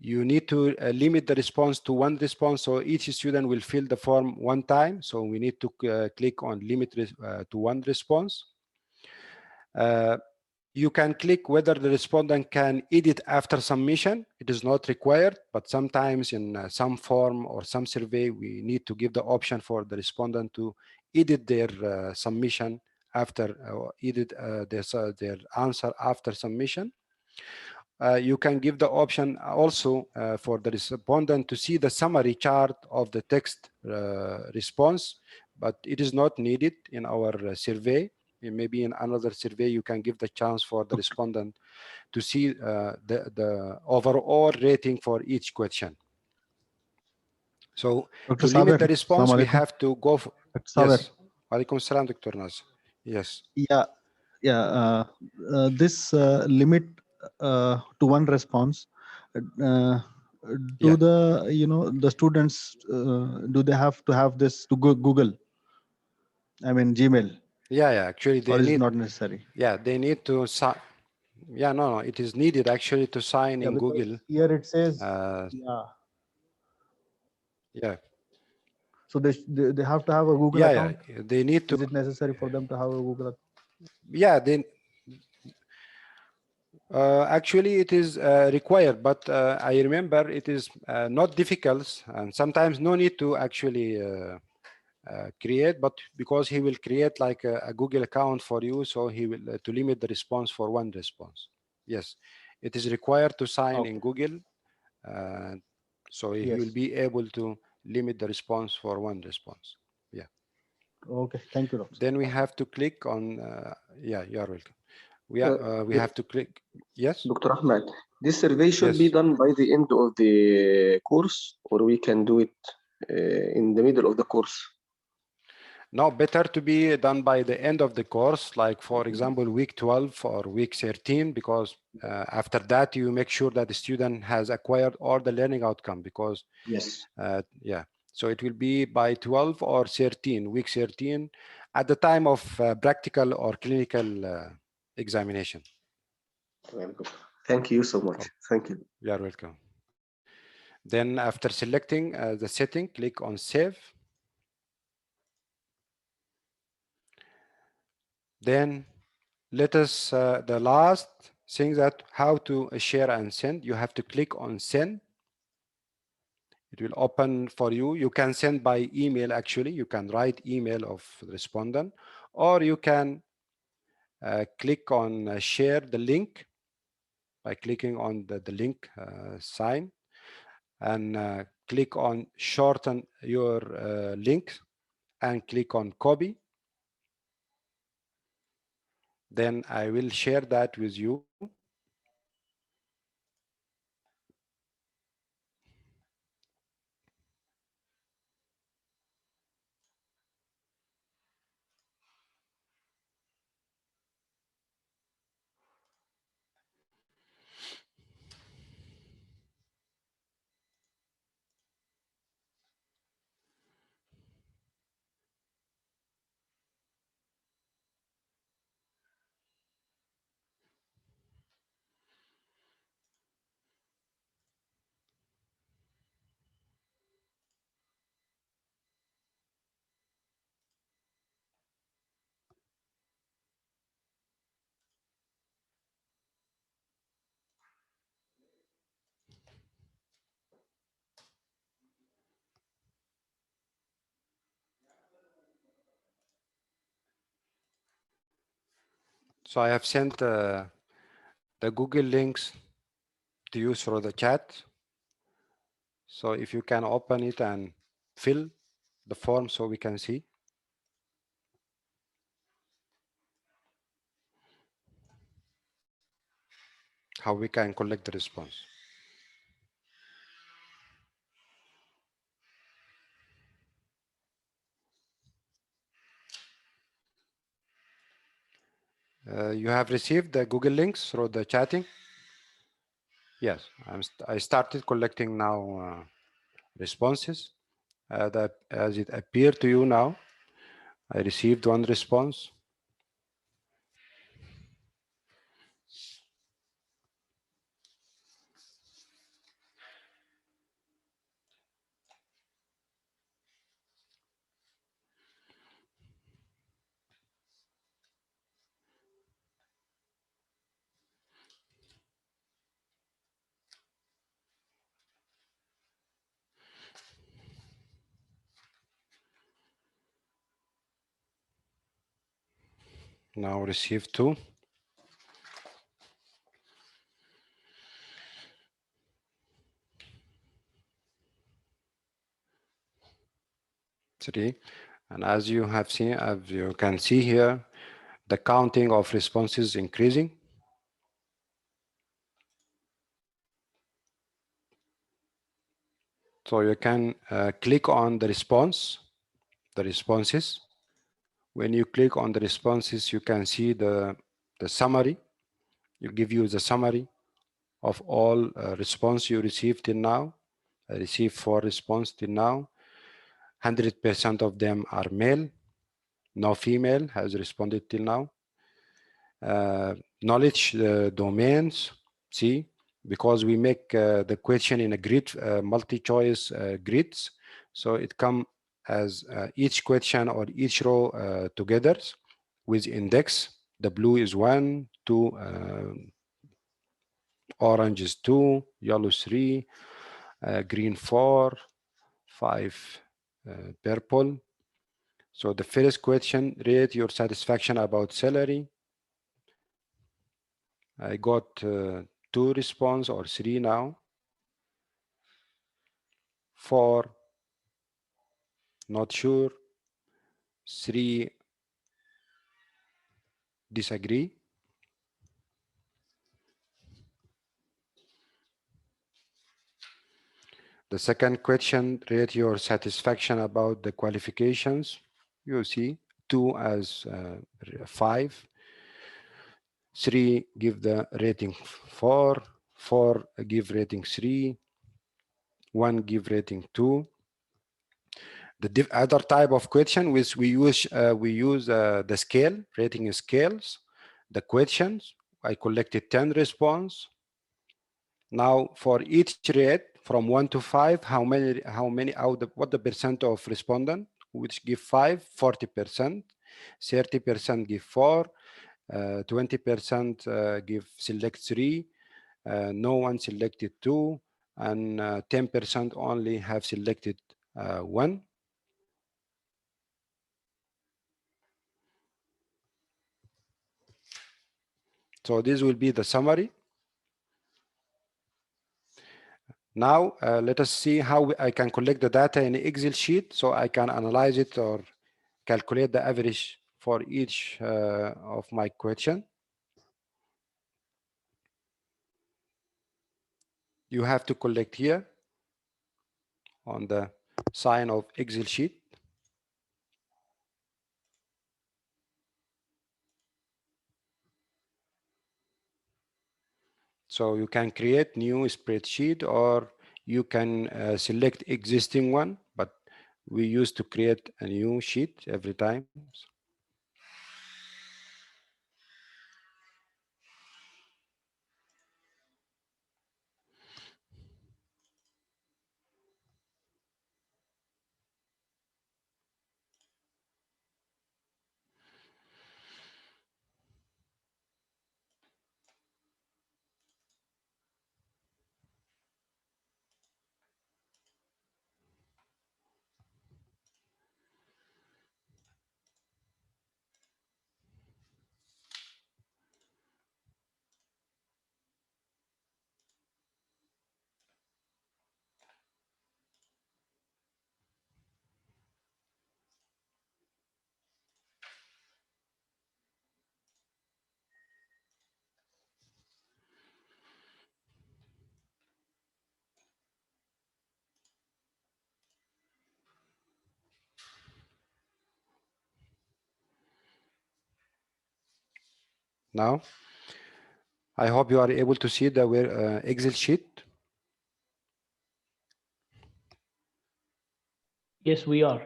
You need to limit the response to one response, so each student will fill the form one time. So we need to click on limit to one response. You can click whether the respondent can edit after submission. It is not required, but sometimes in some form or some survey, we need to give the option for the respondent to edit their submission after edit their answer after submission. You can give the option also for the respondent to see the summary chart of the text response, but it is not needed in our survey. Maybe in another survey, you can give the chance for the respondent to see the overall rating for each question. So Dr. to limit Saber, the response, we Assalamu alaikum. have to go for, Dr. Saber. yes. Walaikum salam, Dr. Naz. Yes. This limit to one response, do the students, do they have to have this to Google? I mean, Gmail. Yeah. Actually, they or is need. it not necessary? Yeah, they need to. Yeah, no, it is needed actually to sign in Google. Here it says, Yeah. So they have to have a Google account. Yeah, they need to. Is it necessary for them to have a Google account? Yeah, then actually it is required, but I remember it is not difficult, and sometimes no need to actually create, but because he will create like a Google account for you, so he will to limit the response for one response. Yes, it is required to sign in Google, so he will Yes. be able to limit the response for one response. Yeah. Okay. Thank you, Doctor. Then we have to click on. Yeah, you are welcome. We have to click. Yes. Dr. Ahmed, this survey should be Yes. done by the end of the course, or we can do it in the middle of the course? No, better to be done by the end of the course, like for example, week 12 or week 13, because after that you make sure that the student has acquired all the learning outcome, because Yes. yeah, so it will be by 12 or 13, week 13, at the time of practical or clinical examination. Thank you so much. Thank you. You are welcome. Then after selecting the setting, click on save. Then let us, the last thing, that how to share and send, you have to click on send. It will open for you. You can send by email, actually. You can write email of the respondent, or you can click on share the link by clicking on the link sign, and click on shorten your link and click on copy. Then I will share that with you. So I have sent the Google links to you through the chat. So if you can open it and fill the form so we can see. How we can collect the response. You have received the Google links through the chatting? Yes, I started collecting now responses. As it appeared to you now, I received one response. Now received two. Three. And as you have seen, as you can see here, the counting of responses increasing. So you can click on the responses. When you click on the responses, you can see the summary. It give you the summary of all response you received till now. I received 4 response till now. 100% of them are male. No female has responded till now. Knowledge domains, see, because we make the question in a grid, multi-choice grids. So it come as each question or each row together with index. The blue is 1, 2, orange is 2, yellow 3, green 4, 5 purple, So the first question, rate your satisfaction about salary. I got 2 response or 3 now. 4, not sure. 3, disagree. The second question, rate your satisfaction about the qualifications. You see, 2 as 5. 3 give the rating 4. 4 give rating 3. 1 give rating 2. The other type of question which we use the scale, rating scales, the questions. I collected 10 response. Now for each rate from 1 to 5, how many out of what the percent of respondent which give 5, 40%, 30% give 4, 20% give select 3, no one selected 2, and 10% only have selected 1. So this will be the summary. Now let us see how I can collect the data in Excel sheet so I can analyze it or calculate the average for each of my question. You have to collect here on the sign of Excel sheet. So you can create new spreadsheet or you can select existing one, but we used to create a new sheet every time. Now, I hope you are able to see the Excel sheet. Yes, we are.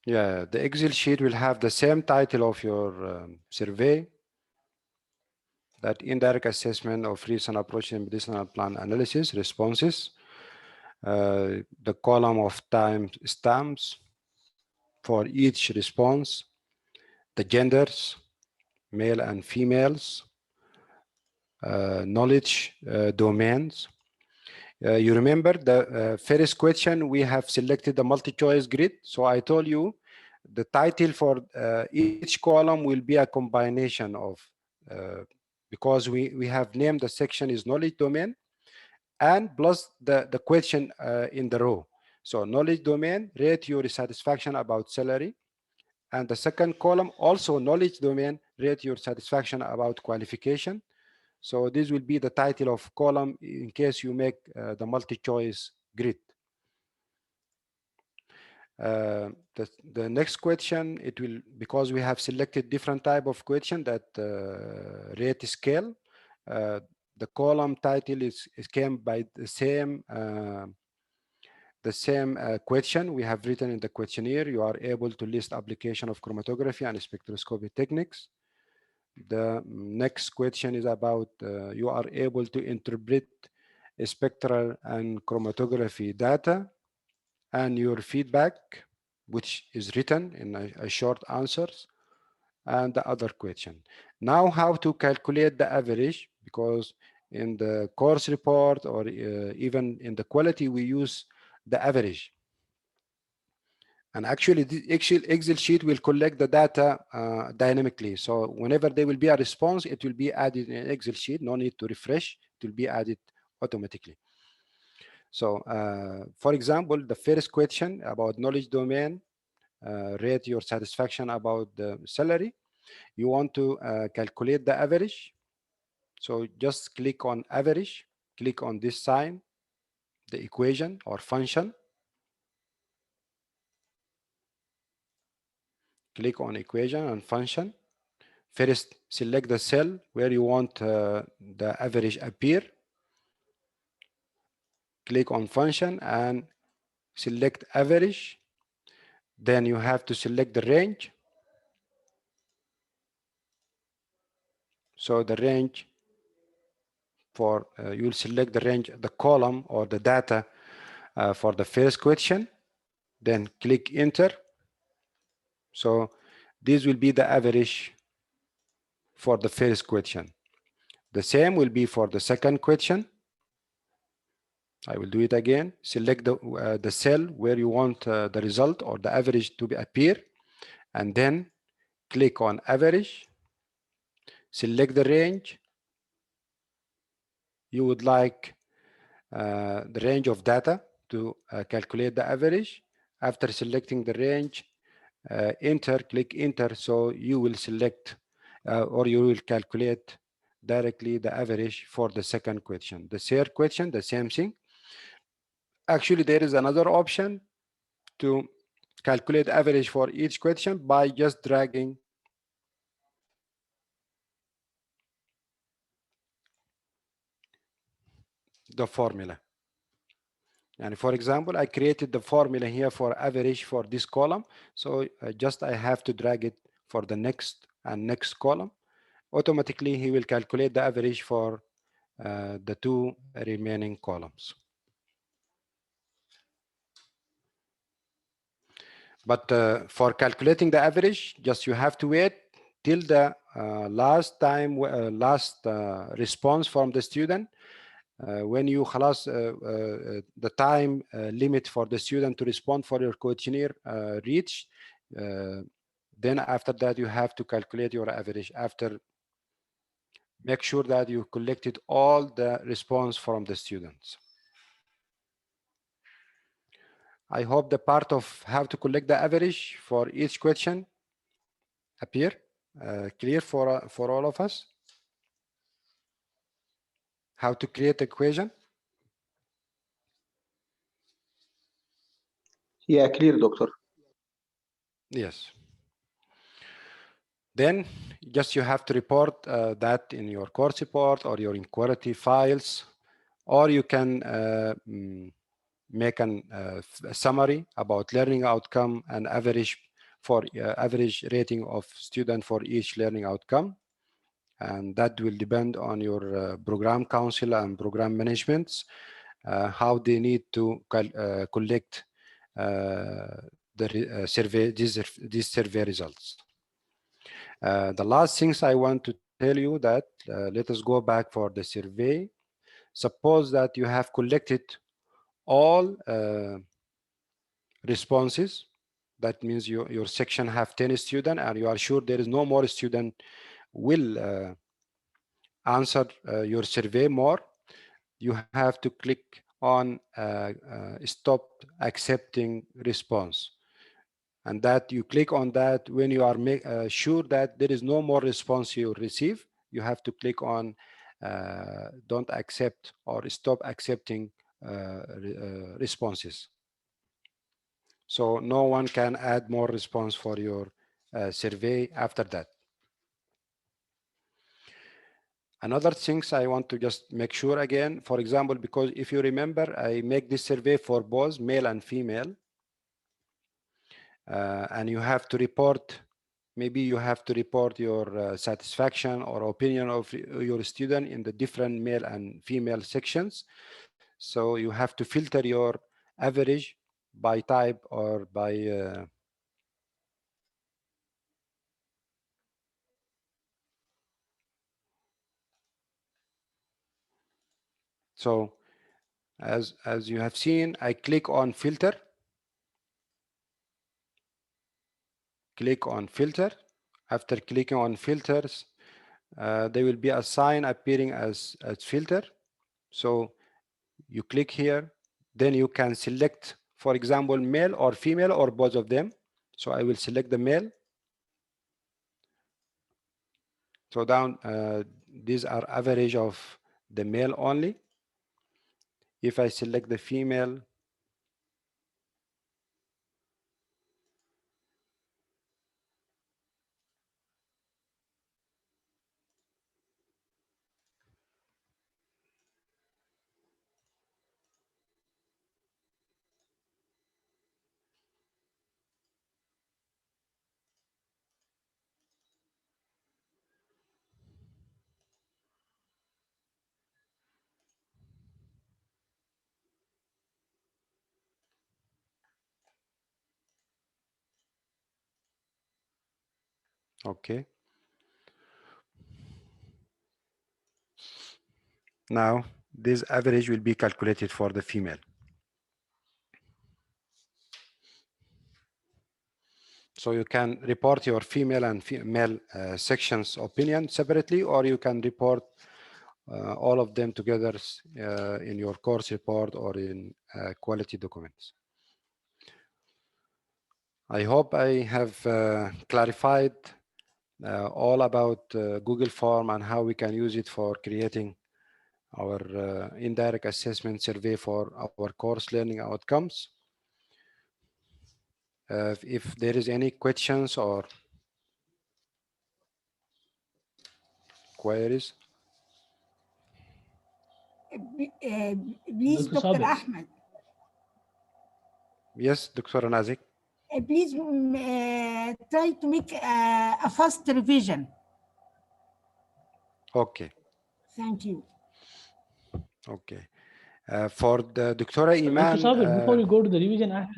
Yeah, the Excel sheet will have the same title of your survey, that indirect assessment of recent approach in medicinal plan analysis responses, the column of time stamps for each response, the genders, male and females, knowledge domains. You remember the first question, we have selected the multi-choice grid. So I told you the title for each column will be a combination of, because we have named the section is knowledge domain and plus the question in the row. So knowledge domain, rate your satisfaction about salary. And the second column, also knowledge domain, rate your satisfaction about qualification. So this will be the title of column in case you make the multi-choice grid. The next question, it will, because we have selected different type of question that rate scale, the column title is came by the same question we have written in the questionnaire. You are able to list application of chromatography and spectroscopy techniques. The next question is about you are able to interpret spectral and chromatography data and your feedback, which is written in a short answers, and the other question. Now how to calculate the average, because in the course report or even in the quality we use the average. And actually, the Excel sheet will collect the data dynamically. So whenever there will be a response, it will be added in an Excel sheet. No need to refresh. It will be added automatically. So for example, the first question about knowledge domain, rate your satisfaction about the salary. You want to calculate the average. So just click on average, click on this sign, the equation or function. Click on equation and function. First, select the cell where you want the average appear. Click on function and select average. Then you have to select the range. So the range for, you'll select the range, the column or the data for the first question. Then click enter. So this will be the average for the first question. The same will be for the second question. I will do it again. Select the cell where you want the result or the average to appear, and then click on average. Select the range. You would like the range of data to calculate the average. After selecting the range, click enter. So you will select or you will calculate directly the average for the second question. The third question, the same thing. Actually, there is another option to calculate average for each question by just dragging the formula. And for example, I created the formula here for average for this column. So just I have to drag it for the next and next column. Automatically, he will calculate the average for the two remaining columns. But for calculating the average, just you have to wait till the last response from the student. When you خلاص the time limit for the student to respond for your questionnaire reach, then after that you have to calculate your average. After, make sure that you collected all the response from the students. I hope the part of how to collect the average for each question appear clear for all of us. How to create equation. Yeah, clear, doctor. Yes. Then just you have to report that in your course report or your inquiry files, or you can make a summary about learning outcome and average for average rating of student for each learning outcome. And that will depend on your program council and program management, how they need to collect the survey, these survey results. The last things I want to tell you that let us go back for the survey. Suppose that you have collected all responses. That means your section have 10 students and you are sure there is no more student will answer your survey more. You have to click on stop accepting response. And that you click on that when you are sure that there is no more response you receive. You have to click on don't accept or stop accepting responses. So no one can add more response for your survey after that. Another things I want to just make sure again, for example, because if you remember, I make this survey for both male and female. And you have to report, maybe you have to report your satisfaction or opinion of your student in the different male and female sections. So you have to filter your average by type or by so as you have seen, I click on filter. click on filter. After clicking on filters, there will be a sign appearing as filter. So you click here, then you can select, for example, male or female or both of them. So I will select the male. So down, these are average of the male only. If I select the female, okay. Now this average will be calculated for the female. So you can report your female and male sections opinion separately, or you can report all of them together in your course report or in quality documents. I hope I have clarified all about Google Form and how we can use it for creating our indirect assessment survey for our course learning outcomes. If there is any questions or queries. Please, Dr. Dr. Sabir. Ahmed, Yes, Dr. Nazik. please try to make a fast revision. Okay, Thank you. okay. For the Dr. Dr. Iman, Sabir, before you go to the revision, I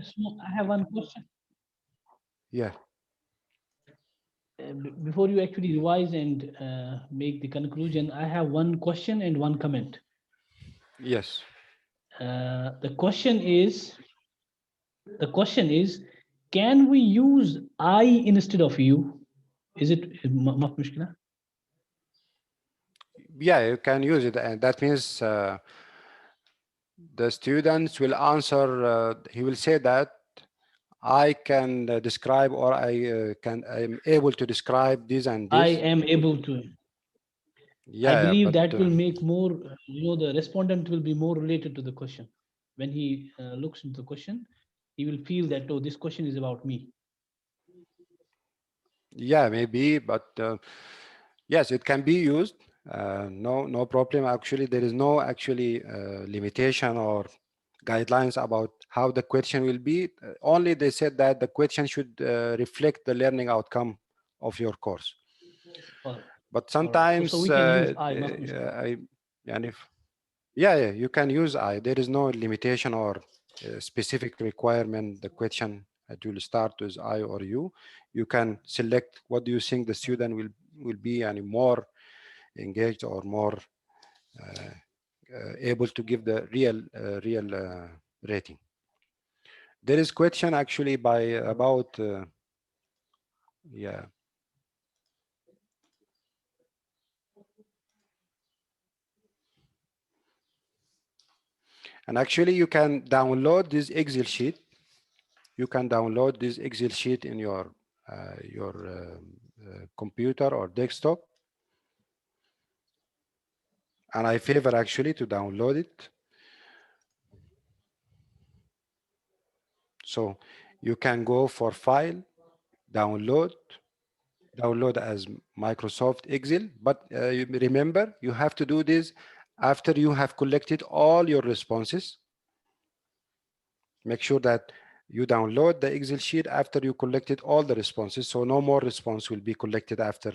have one question. yeah, Before you actually revise and make the conclusion, I have one question and one comment. yes. The question is, can we use I instead of you? Is it ما في مشكلة? Yeah, you can use it, and that means the students will answer. He will say that I can describe, or I'm able to describe this and this. I am able to. Yeah, I believe but, that will make more, the respondent will be more related to the question. When he looks into the question, he will feel that, oh, this question is about me. yeah, maybe, but yes, it can be used. No problem. Actually, there is no actually limitation or guidelines about how the question will be. Only they said that the question should reflect the learning outcome of your course. Or- But or- sometimes so we can use I, ما في مشكلة. يعني yeah, you can use I. There is no limitation or specific requirement. The question that will start with I or you. You can select what do you think the student will be any more engaged or more able to give the real rating. There is question actually by about yeah. And actually you can download this Excel sheet. You can download this Excel sheet in your computer or desktop. And I favor actually to download it. So you can go for file, download as Microsoft Excel. But remember, you have to do this after you have collected all your responses. Make sure that you download the Excel sheet after you collected all the responses. So no more response will be collected after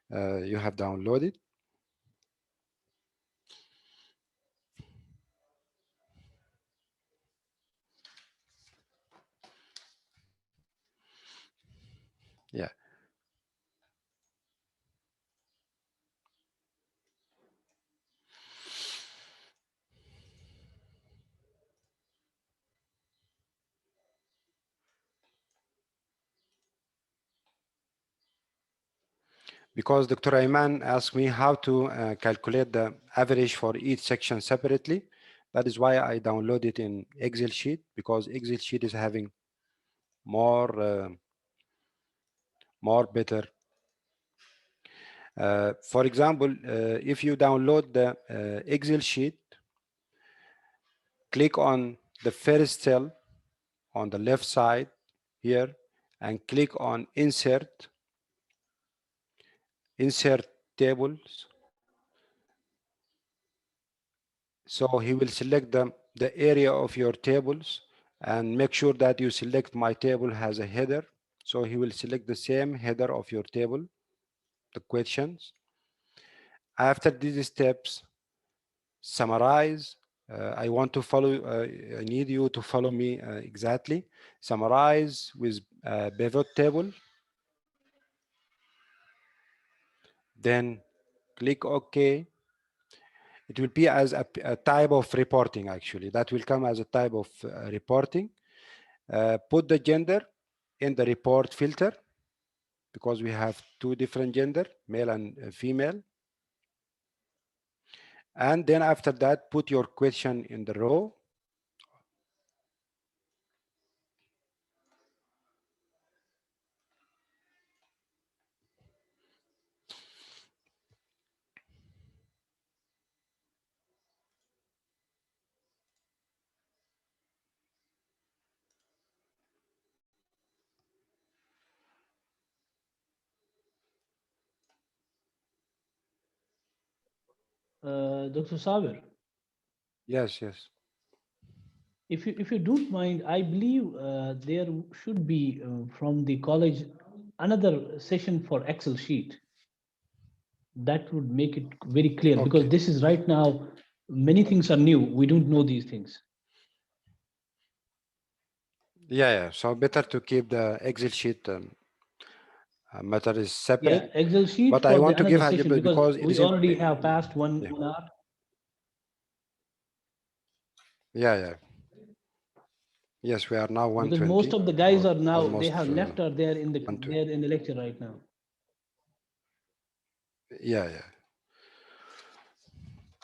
you have downloaded. Yeah. because Dr. Ayman asked me how to calculate the average for each section separately. That is why I download it in Excel sheet, because Excel sheet is having more better. For example, if you download the Excel sheet, click on the first cell on the left side here and click on insert tables. So he will select the area of your tables and make sure that you select my table has a header. So he will select the same header of your table, the questions. After these steps, summarize. I want to follow, I need you to follow me exactly. Summarize with pivot table. Then click OK. It will be as a type of reporting, actually. That will come as a type of reporting. Put the gender in the report filter, because we have two different gender, male and female. And then after that, put your question in the row. Dr. Sabir, Yes, yes. if you don't mind, I believe there should be from the college another session for Excel sheet. That would make it very clear, because Okay. this is right now, many things are new. We don't know these things. Yeah. So better to keep the Excel sheet matter is Yeah, separate. Excel sheet But I for the want to give another Hajib, session, because because it we is already have passed yeah. 1 hour. Yeah. Yes, we are now Because most 120, of the guys or are now, they almost have left, or they're in the 120. lecture right now. Yeah.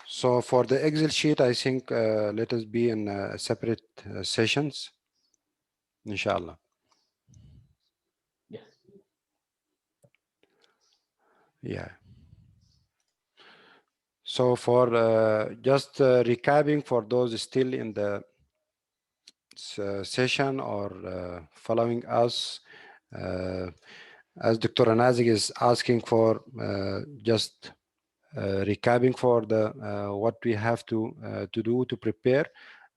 So for the Excel sheet, I think let us be in separate sessions, inshallah. Yes. Yeah. So for just recapping for those still in the session or following us, as Dr. Nazik is asking for just recapping for the what we have to do to prepare.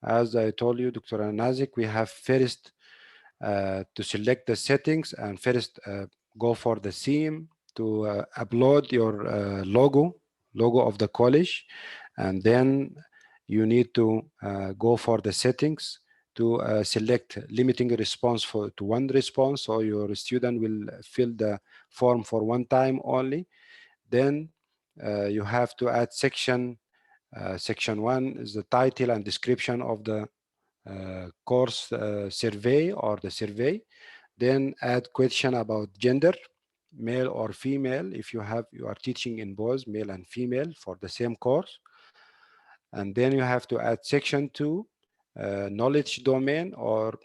As I told you, Dr. Nazik, we have first to select the settings, and first go for the theme to upload your logo of the college, and then you need to go for the settings to select limiting response to one response, so your student will fill the form for one time only. Then you have to add section. Section 1 is the title and description of the course survey or the survey. Then add question about gender, male or female, if you are teaching in both male and female for the same course. And then you have to add section 2, knowledge domain, or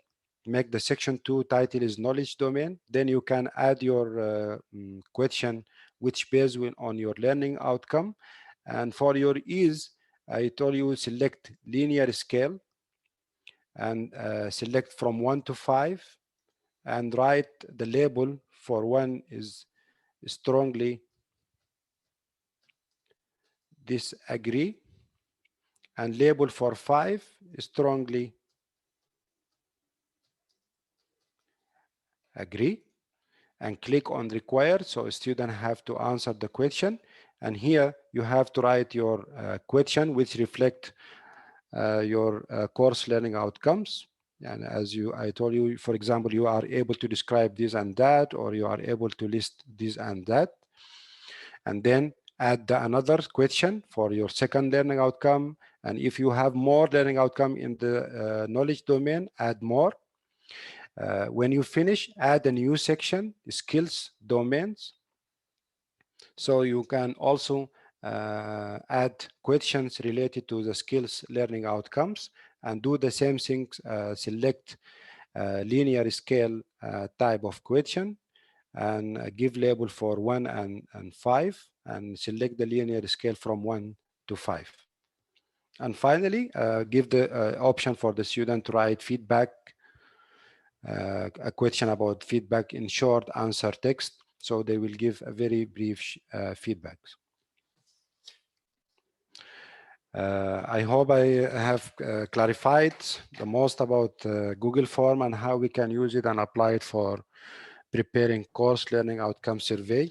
make the section 2 title is knowledge domain. Then you can add your question which based on your learning outcome. And for your ease, I told you select linear scale and select from 1 to 5 and write the label. For 1 is strongly disagree, and label for 5 strongly agree, and click on required, so a student have to answer the question. And here you have to write your question which reflect your course learning outcomes. And as I told you, for example, you are able to describe this and that, or you are able to list this and that. And then add another question for your second learning outcome. And if you have more learning outcome in the knowledge domain, add more. When you finish, add a new section, skills domains. So you can also add questions related to the skills learning outcomes and do the same things. Select linear scale type of question and give label for 1 and 5 and select the linear scale from 1 to 5. And finally, give the option for the student to write feedback, a question about feedback in short answer text. So they will give a very brief feedback. I hope I have clarified the most about Google Form and how we can use it and apply it for preparing course learning outcome survey.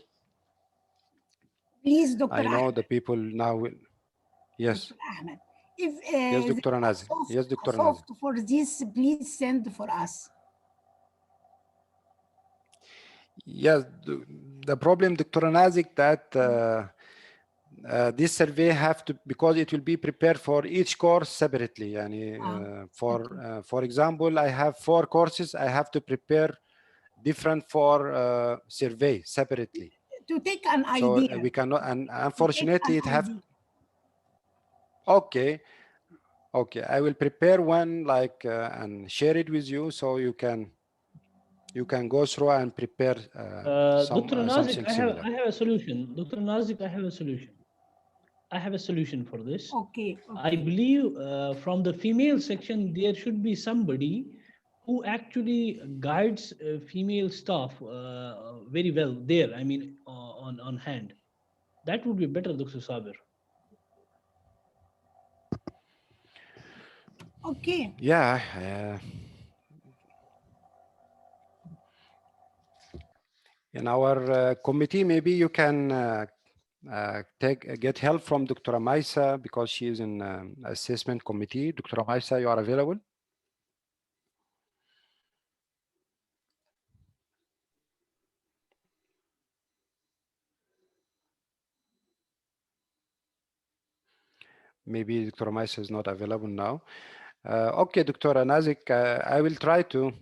Please, Dr. I know Ahmed. the people now will. Yes. Dr. Ahmed. If Yes, Dr. Nazir. Yes, Dr. Nazir. for this, please send for us. Yes, the problem, Dr. Nazik, that this survey have to, because it will be prepared for each course separately. And for example, I have 4 courses. I have to prepare different for survey separately. To take an So idea. we cannot, and unfortunately, it have. Idea. Okay, okay. I will prepare one and share it with you, so you can go through and prepare Dr. Nazik, something similar. I have a solution. Dr. Nazik, I have a solution. I have a solution for this. Okay. I believe from the female section, there should be somebody who actually guides female staff very well there. I mean, on hand. That would be better, Dr. Sabir. Okay. Yeah. In our committee, maybe you can get help from Dr. Maisa because she is in assessment committee. Dr. Maisa, you are available? Maybe Dr. Maisa is not available now. Okay, Dr. Nazik, I will try to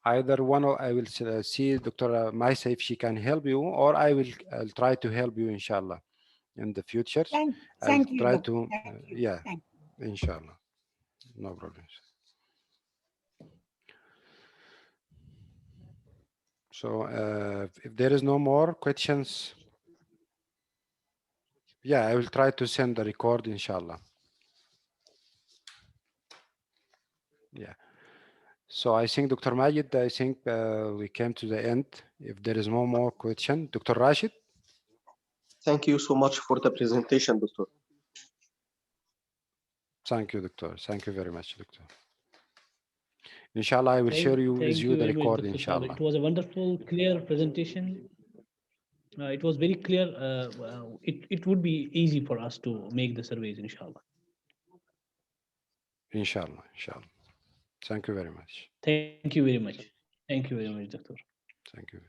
either one, or I will see Dr. Maisa if she can help you, or I'll try to help you, inshallah, in the future. Thank you. Try Doctor. to, Thank you. yeah, Thank you. inshallah, no problem. So if there is no more questions, yeah, I will try to send the record, inshallah. Yeah. So I think, Dr. Majid, I think we came to the end. If there is no more question, Dr. Rashid. Thank you so much for the presentation, Doctor. Thank you, Doctor. Thank you very much, Doctor. Inshallah, I will share with you the record, inshallah. It was a wonderful, clear presentation. It was very clear. It would be easy for us to make the surveys, inshallah. Inshallah. Thank you very much. Thank you very much. Thank you very much, Doctor. Thank you.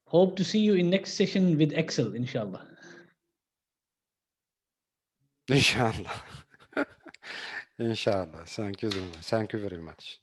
Hope to see you in next session with Excel, inshallah. Inshallah. Inshallah. Thank you very much.